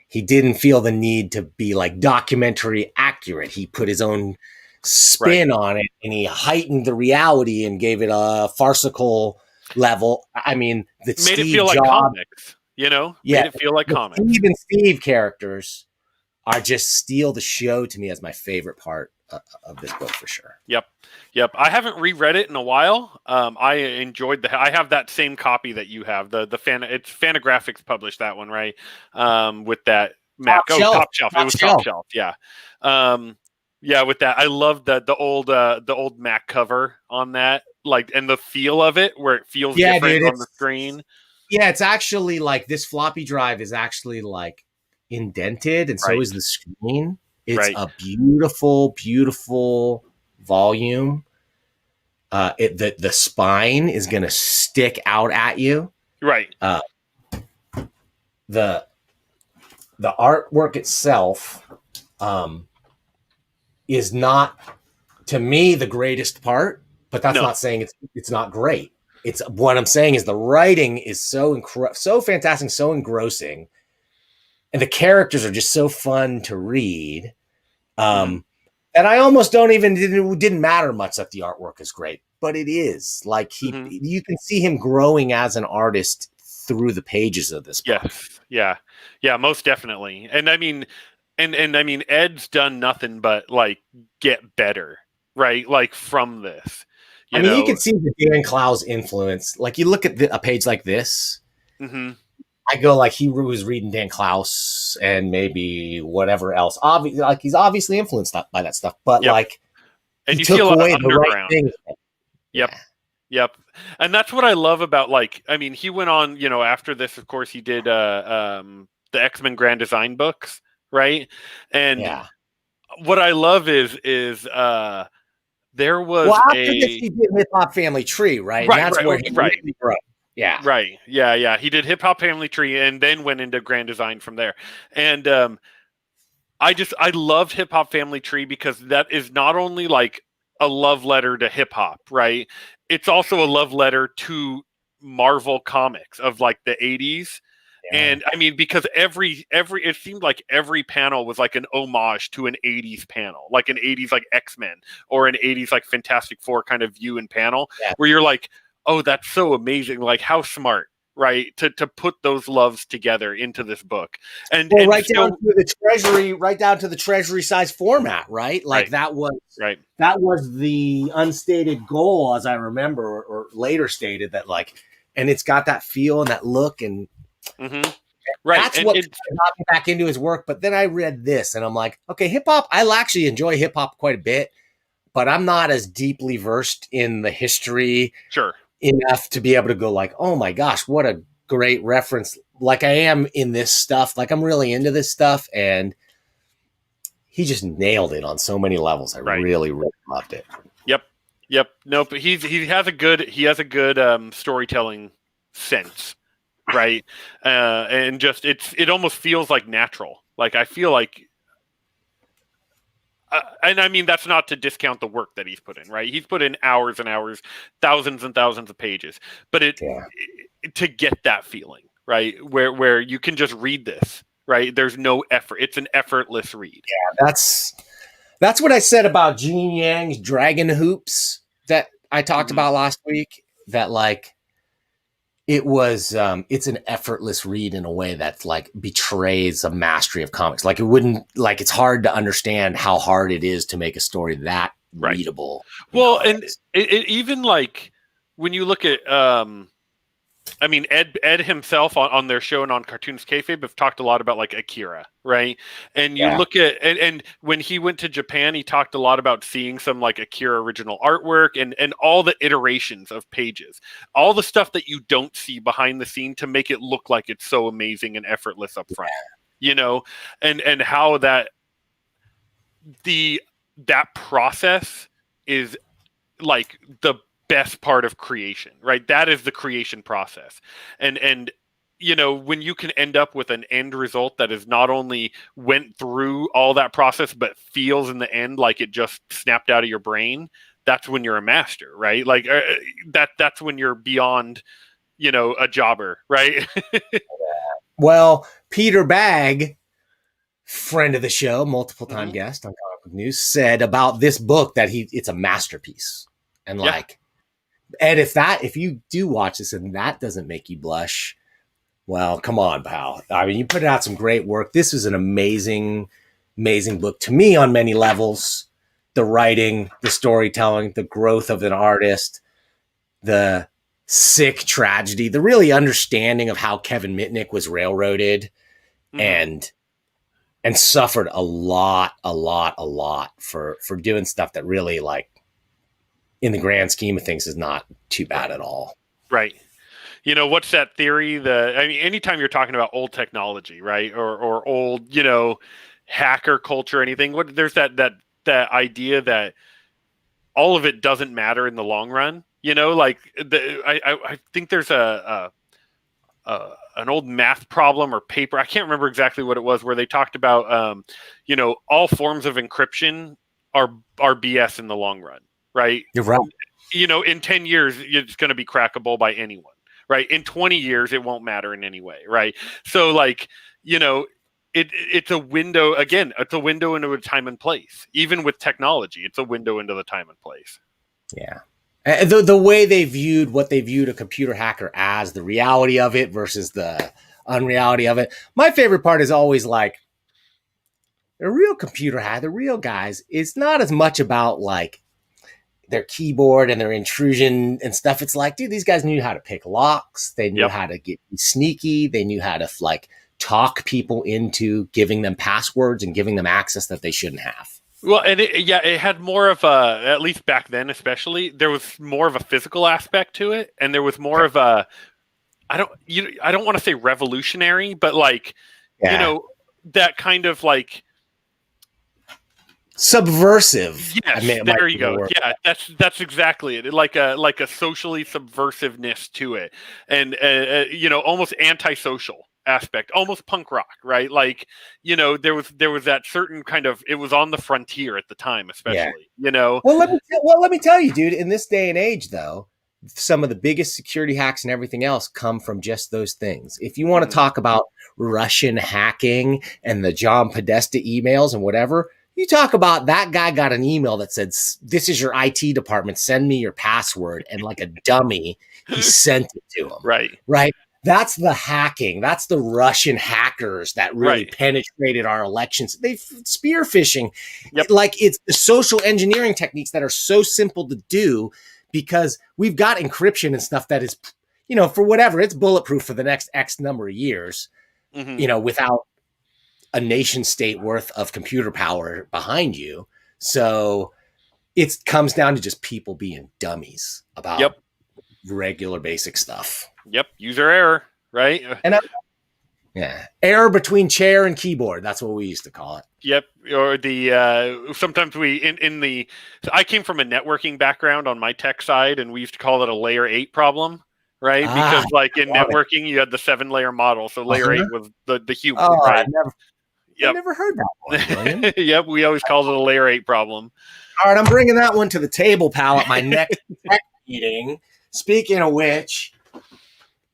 Speaker 1: he didn't feel the need to be like documentary accurate. He put his own spin on it, and he heightened the reality and gave it a farcical level. I mean,
Speaker 2: made it feel like comics, made it feel like comics.
Speaker 1: Steve and Steve characters are just steal the show to me as my favorite part of this book for sure.
Speaker 2: Yep. I haven't reread it in a while. I enjoyed I have that same copy that you have. It's Fantagraphics published that one, right? With that Mac. Top Shelf. It was Top Shelf. Yeah. Yeah, with that, I love the old Mac cover on that, like, and the feel of it, where it feels different on the screen.
Speaker 1: Yeah, it's actually like this floppy drive is actually like indented, and so is the screen. It's a beautiful, beautiful volume. The spine is going to stick out at you.
Speaker 2: Right.
Speaker 1: The artwork itself is not, to me, the greatest part, but that's not saying it's not great. It's what I'm saying is the writing is so fantastic, so engrossing, and the characters are just so fun to read. That And I almost didn't matter much that the artwork is great, but it is like you can see him growing as an artist through the pages of this book.
Speaker 2: Yes. Yeah, most definitely. And I mean, and I mean, Ed's done nothing but like get better, right? Like from this,
Speaker 1: I mean, you can see the Dan Clowes influence. Like you look at a page like this, I go like he was reading Dan Clowes and maybe whatever else. Obviously, like he's obviously influenced by that stuff, but like
Speaker 2: and
Speaker 1: he took away the right thing.
Speaker 2: Yep. And that's what I love about, like, I mean, he went on, after this, of course, he did the X-Men Grand Design books, right? And what I love is there was
Speaker 1: after this he did Hip Hop Family Tree, right? And that's where he really broke. Yeah.
Speaker 2: Right. Yeah. He did Hip Hop Family Tree and then went into Grand Design from there. And I loved Hip Hop Family Tree because that is not only like a love letter to hip hop, right? It's also a love letter to Marvel comics of like the 80s. Yeah. And I mean, because it seemed like every panel was like an homage to an 80s panel, like an 80s like X-Men or an 80s like Fantastic Four kind of view and panel, where you're like, oh, that's so amazing. Like how smart, right? To put those loves together into this book. And
Speaker 1: right down to the treasury size format, right? Like that was the unstated goal, as I remember, or later stated, that like, and it's got that feel and that look, and that's what got me back into his work. But then I read this and I'm like, okay, hip hop, I actually enjoy hip hop quite a bit, but I'm not as deeply versed in the history enough to be able to go like, oh my gosh, what a great reference. Like I am in this stuff. Like I'm really into this stuff. And he just nailed it on so many levels. I really, really loved it.
Speaker 2: Yep. No, but he has a good storytelling sense. Right. And just, it almost feels like natural. Like I feel like, and I mean, that's not to discount the work that he's put in, right? He's put in hours and hours, thousands and thousands of pages, but to get that feeling, right? Where you can just read this, right? There's no effort. It's an effortless read.
Speaker 1: Yeah. That's what I said about Gene Yang's Dragon Hoops that I talked about last week, that like, it's an effortless read in a way that like betrays a mastery of comics. Like it's hard to understand how hard it is to make a story that readable.
Speaker 2: Well, and it even like when you look at, I mean, Ed himself on their show and on Cartoons Kayfabe have talked a lot about like Akira, right? And you look at, and when he went to Japan, he talked a lot about seeing some like Akira original artwork and all the iterations of pages, all the stuff that you don't see behind the scene to make it look like it's so amazing and effortless up front, and how that process is like the best part of creation, right? That is the creation process. And when you can end up with an end result that is not only went through all that process, but feels in the end like it just snapped out of your brain, that's when you're a master, right? Like that's when you're beyond, a jobber, right?
Speaker 1: Well, Peter Bagg, friend of the show, multiple time guest on Comic Book News, said about this book that it's a masterpiece. And like, Ed, if you do watch this and that doesn't make you blush, well, come on, pal. I mean, you put out some great work. This is an amazing, amazing book to me on many levels. The writing, the storytelling, the growth of an artist, the sick tragedy, the really understanding of how Kevin Mitnick was railroaded and suffered a lot for doing stuff that really, like, in the grand scheme of things, is not too bad at all.
Speaker 2: Right. What's that theory? Anytime you're talking about old technology, right, or old, hacker culture, or anything, there's that idea that all of it doesn't matter in the long run. I think there's an old math problem or paper, I can't remember exactly what it was, where they talked about, all forms of encryption are BS in the long run. Right.
Speaker 1: You're right.
Speaker 2: In 10 years, it's going to be crackable by anyone. Right. In 20 years, it won't matter in any way. Right. So like, it's a window, again, it's a window into a time and place. Even with technology, it's a window into the time and place.
Speaker 1: Yeah. The way they viewed what they viewed a computer hacker as, the reality of it versus the unreality of it. My favorite part is always like the real computer hacker, the real guys, it's not as much about like their keyboard and their intrusion and stuff. It's like, dude, these guys knew how to pick locks. They knew how to get sneaky. They knew how to like talk people into giving them passwords and giving them access that they shouldn't have.
Speaker 2: Well, and it had more of a, at least back then, especially, there was more of a physical aspect to it, and there was more of a, I don't want to say revolutionary, but like, that kind of like
Speaker 1: subversive.
Speaker 2: Yes, there you go. Yeah, that's exactly it. Like a socially subversiveness to it, and almost antisocial aspect, almost punk rock, right? Like, there was that certain kind of, it was on the frontier at the time, especially. Well,
Speaker 1: let me tell you, dude. In this day and age, though, some of the biggest security hacks and everything else come from just those things. If you want to talk about Russian hacking and the John Podesta emails and whatever, you talk about that guy got an email that said, "This is your IT department. Send me your password." And like a dummy, he sent it to him. Right. That's the hacking. That's the Russian hackers that really penetrated our elections. They spear phishing. Like, it's the social engineering techniques that are so simple to do because we've got encryption and stuff that is, for whatever, it's bulletproof for the next X number of years, without a nation state worth of computer power behind you. So it comes down to just people being dummies about regular basic stuff.
Speaker 2: User error, right?
Speaker 1: And error between chair and keyboard. That's what we used to call it.
Speaker 2: Or the sometimes I came from a networking background on my tech side, and we used to call it a layer 8 problem, right? Because like in networking, you had the 7-layer model, so layer 8 was the human. Right?
Speaker 1: I never heard that one, William.
Speaker 2: We always called it a layer 8 problem.
Speaker 1: All right, I'm bringing that one to the table, pal, at my next tech meeting. Speaking of which,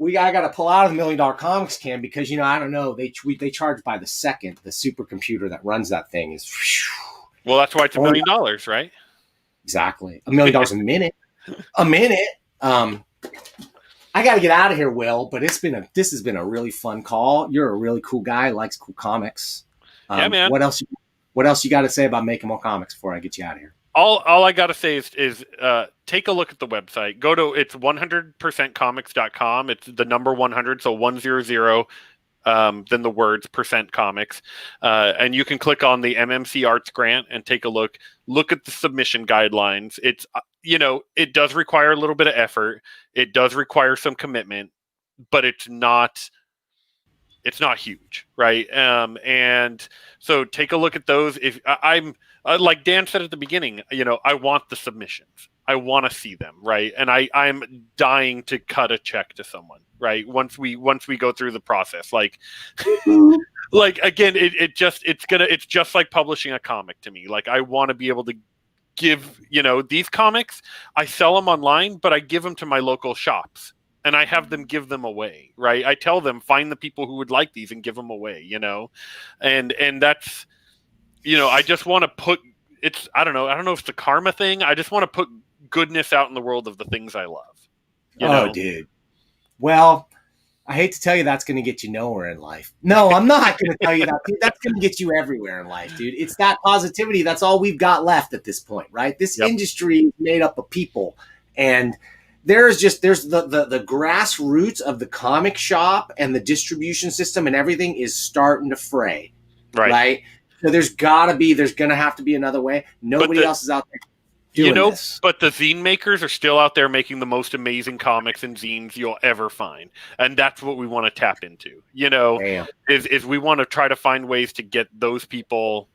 Speaker 1: I got to pull out of the $1 Million Comics can because, I don't know, they charge by the second. The supercomputer that runs that thing is.
Speaker 2: Well, that's why it's $1 million, right?
Speaker 1: Exactly. $1 million a minute. A minute. I got to get out of here, Will, but this has been a really fun call. You're a really cool guy, likes cool comics.
Speaker 2: Yeah, man.
Speaker 1: What else you got to say about making more comics before I get you out of here?
Speaker 2: All I got to say is take a look at the website. Go to, it's 100%comics.com. It's the number 100, so 100, then the words %comics. And you can click on the MMC Arts grant and take a look. Look at the submission guidelines. It's, it does require a little bit of effort. It does require some commitment, but it's not huge, right? And so take a look at those. If I'm like Dan said at the beginning, I want the submissions. I want to see them, right? And I'm dying to cut a check to someone, right? Once we go through the process, like again, it's just like publishing a comic to me. Like, I want to be able to give, these comics, I sell them online, but I give them to my local shops. And I have them give them away, right? I tell them, find the people who would like these and give them away, and that's, I just want to put, it's, I don't know if it's the karma thing. I just want to put goodness out in the world of the things I love.
Speaker 1: Dude. Well, I hate to tell you that's going to get you nowhere in life. No, I'm not going to tell you that. Dude, that's going to get you everywhere in life, dude. It's that positivity. That's all we've got left at this point, right? This industry is made up of people, and there's the grassroots of the comic shop and the distribution system and everything is starting to fray. Right? So there's going to have to be another way. Nobody else is out there doing this.
Speaker 2: But the zine makers are still out there making the most amazing comics and zines you'll ever find. And that's what we want to tap into, is we want to try to find ways to get those people,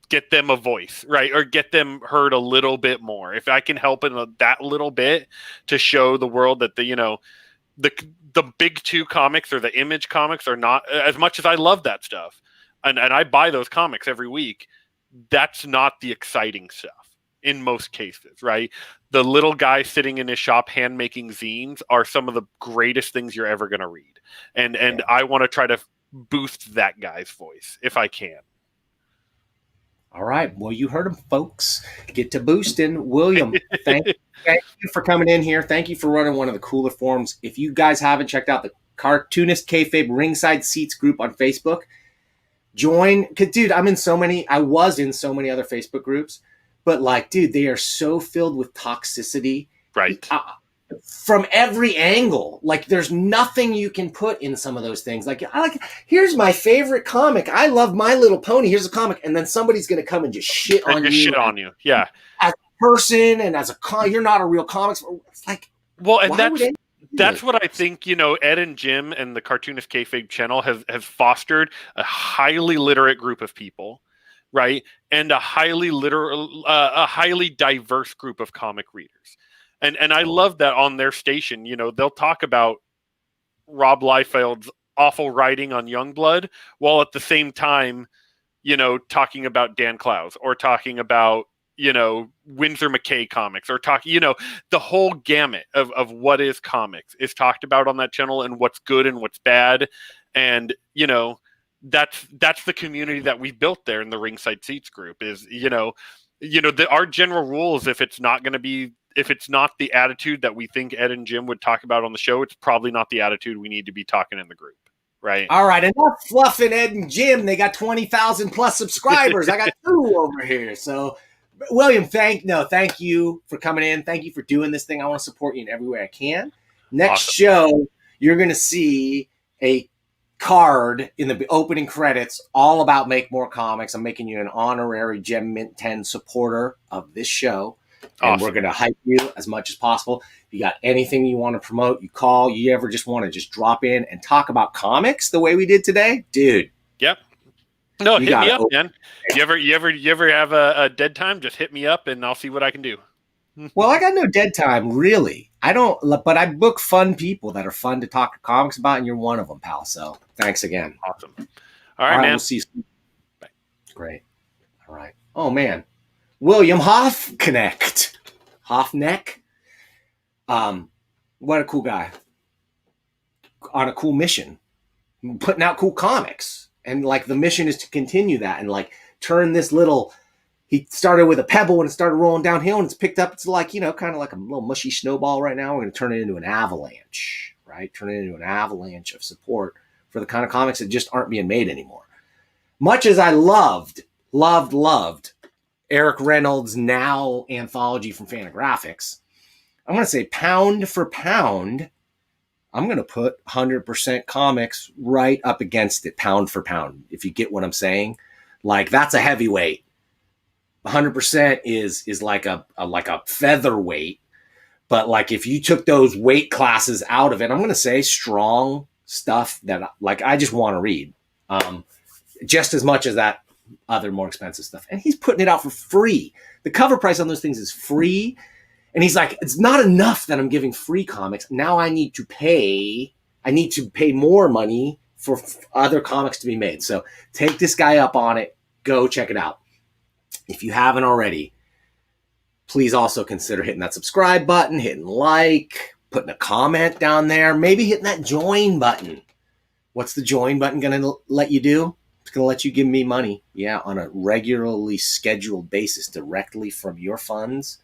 Speaker 2: get them a voice, right? Or get them heard a little bit more. If I can help in that little bit to show the world that the big two comics or the Image comics are not, as much as I love that stuff, and I buy those comics every week, that's not the exciting stuff in most cases, right? The little guy sitting in his shop hand making zines are some of the greatest things you're ever going to read. And I want to try to boost that guy's voice if I can.
Speaker 1: All right. Well, you heard him, folks. Get to boosting. William, thank you for coming in here. Thank you for running one of the cooler forums. If you guys haven't checked out the Cartoonist Kayfabe Ringside Seats group on Facebook, join. Because, dude, I was in so many other Facebook groups, but, like, dude, they are so filled with toxicity.
Speaker 2: Right.
Speaker 1: From every angle. Like, there's nothing you can put in some of those things. Like, here's my favorite comic. I love My Little Pony. Here's a comic. And then somebody's going to come and just shit on you.
Speaker 2: Shit on you. Yeah.
Speaker 1: As a person and as you're not a real comics. It's like,
Speaker 2: well, and that's what I think, Ed and Jim and the Cartoonist Kayfabe channel have fostered a highly literate group of people, right? And a highly diverse group of comic readers. And I love that on their station, they'll talk about Rob Liefeld's awful writing on Youngblood while at the same time, talking about Dan Clowes or talking about, Winsor McKay comics or the whole gamut of what is comics is talked about on that channel and what's good and what's bad. And, that's the community that we built there in the Ringside Seats group is, our general rule is if it's not the attitude that we think Ed and Jim would talk about on the show, it's probably not the attitude we need to be talking in the group. Right.
Speaker 1: All right. Enough fluffing Ed and Jim. They got 20,000 plus subscribers. I got 2 over here. So, William, thank you for coming in. Thank you for doing this thing. I want to support you in every way I can. Next show, you're going to see a card in the opening credits all about Make More Comics. I'm making you an honorary Gem Mint 10 supporter of this show. And we're going to hype you as much as possible. If you got anything you want to promote, you call. You ever just want to just drop in and talk about comics the way we did today? Dude.
Speaker 2: Yep. No, hit me up, man. You ever have a dead time? Just hit me up and I'll see what I can do.
Speaker 1: Well, I got no dead time, really. I don't, but I book fun people that are fun to talk comics about, and you're one of them, pal. So thanks again.
Speaker 2: Awesome. All right, man.
Speaker 1: We'll see you soon. Bye. Great. All right. Oh, man. William Hoffknecht. What a cool guy. On a cool mission. Putting out cool comics. And, like, the mission is to continue that and, like, turn this little... He started with a pebble and it started rolling downhill and it's picked up. It's like, kind of like a little mushy snowball right now. We're going to turn it into an avalanche, right? Turn it into an avalanche of support for the kind of comics that just aren't being made anymore. Much as I loved Eric Reynolds' Now anthology from Fantagraphics, I'm going to say pound for pound, I'm going to put 100% comics right up against it, pound for pound, if you get what I'm saying. Like, that's a heavyweight. 100% is like a featherweight, but like if you took those weight classes out of it, I'm going to say strong stuff that like I just want to read, just as much as that other more expensive stuff. And he's putting it out for free. The cover price on those things is free, and he's like, it's not enough that I'm giving free comics. Now I need to pay more money for other comics to be made. So take this guy up on it. Go check it out. If you haven't already, please also consider hitting that subscribe button, hitting like, putting a comment down there, maybe hitting that join button. What's the join button going to let you do? It's going to let you give me money, on a regularly scheduled basis directly from your funds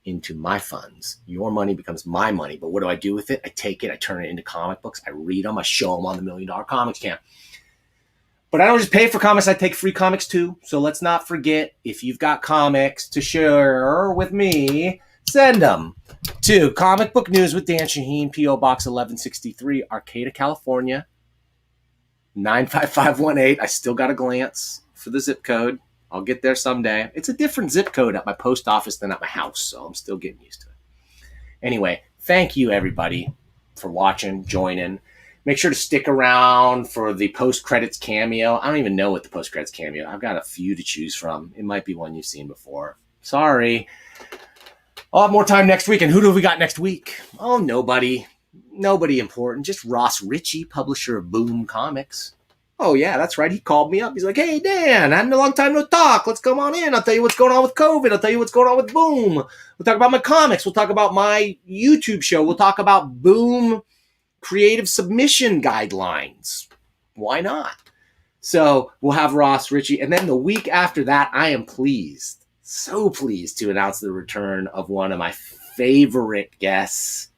Speaker 1: into my funds. Your money becomes my money. But what do I do with it? I take it, I turn it into comic books, I read them, I show them on the $1 Million Comics Camp. But I don't just pay for comics, I take free comics too. So let's not forget, if you've got comics to share with me, send them to Comic Book News with Dan Shaheen, P.O. Box 1163, Arcata, California, 95518. I still got a glance for the zip code. I'll get there someday. It's a different zip code at my post office than at my house, so I'm still getting used to it. Anyway, thank you, everybody, for watching, joining. Make sure to stick around for the post-credits cameo. I don't even know what the post-credits cameo. I've got a few to choose from. It might be one you've seen before. Sorry. I'll have more time next week. And who do we got next week? Oh, nobody. Nobody important. Just Ross Ritchie, publisher of Boom Comics. Oh, yeah, that's right. He called me up. He's like, hey, Dan, I had a long time no talk. Let's come on in. I'll tell you what's going on with COVID. I'll tell you what's going on with Boom. We'll talk about my comics. We'll talk about my YouTube show. We'll talk about Boom creative submission guidelines. why not? So we'll have Ross Ritchie. And then the week after that, I am pleased, so pleased to announce the return of one of my favorite guests,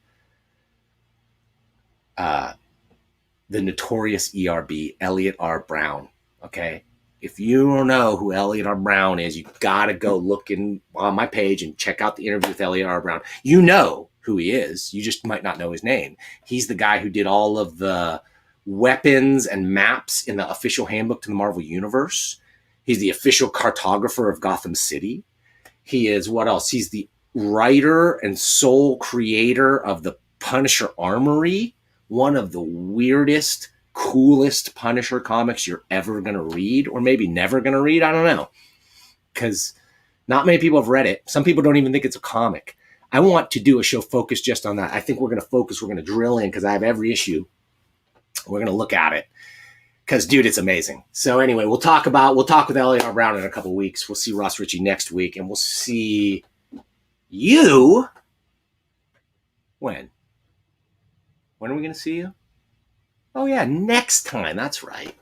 Speaker 1: the notorious ERB, Elliot R. Brown. Okay. If you don't know who Elliot R. Brown is, you got to go look on my page and check out the interview with Elliot R. Brown. You know who he is. You just might not know his name. He's the guy who did all of the weapons and maps in the official handbook to the Marvel Universe. He's the official cartographer of Gotham City. He is, what else? He's the writer and sole creator of the Punisher Armory, one of the weirdest, coolest Punisher comics you're ever going to read, or maybe never going to read. I don't know, because not many people have read it. Some people don't even think it's a comic. I want to do a show focused just on that. I think we're going to focus, we're going to drill in, because I have every issue. We're going to look at it, because, dude, it's amazing. So anyway, we'll talk with Elliot R. Brown in a couple of weeks. We'll see Ross Ritchie next week, and we'll see you when? When are we going to see you? Oh, yeah, next time. That's right.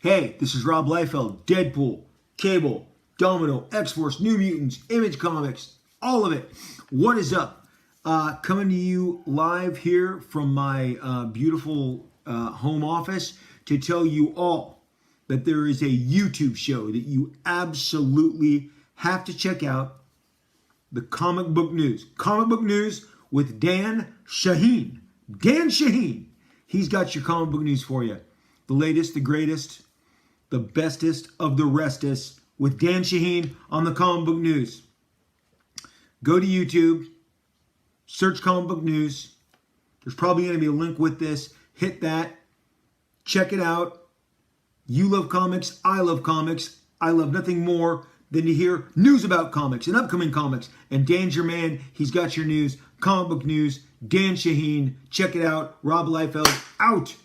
Speaker 3: Hey, this is Rob Liefeld, Deadpool, Cable, Domino, X-Force, New Mutants, Image Comics, all of it. What is up? Coming to you live here from my beautiful home office to tell you all that there is a YouTube show that you absolutely have to check out, the Comic Book News. Comic Book News with Dan Shaheen. Dan Shaheen. He's got your comic book news for you. The latest, the greatest, the bestest of the restest with Dan Shaheen on the Comic Book News. Go to YouTube, search Comic Book News. There's probably going to be a link with this. Hit that. Check it out. You love comics. I love comics. I love nothing more than to hear news about comics and upcoming comics. And Dan's your man. He's got your news. Comic Book News. Dan Shaheen. Check it out. Rob Liefeld out.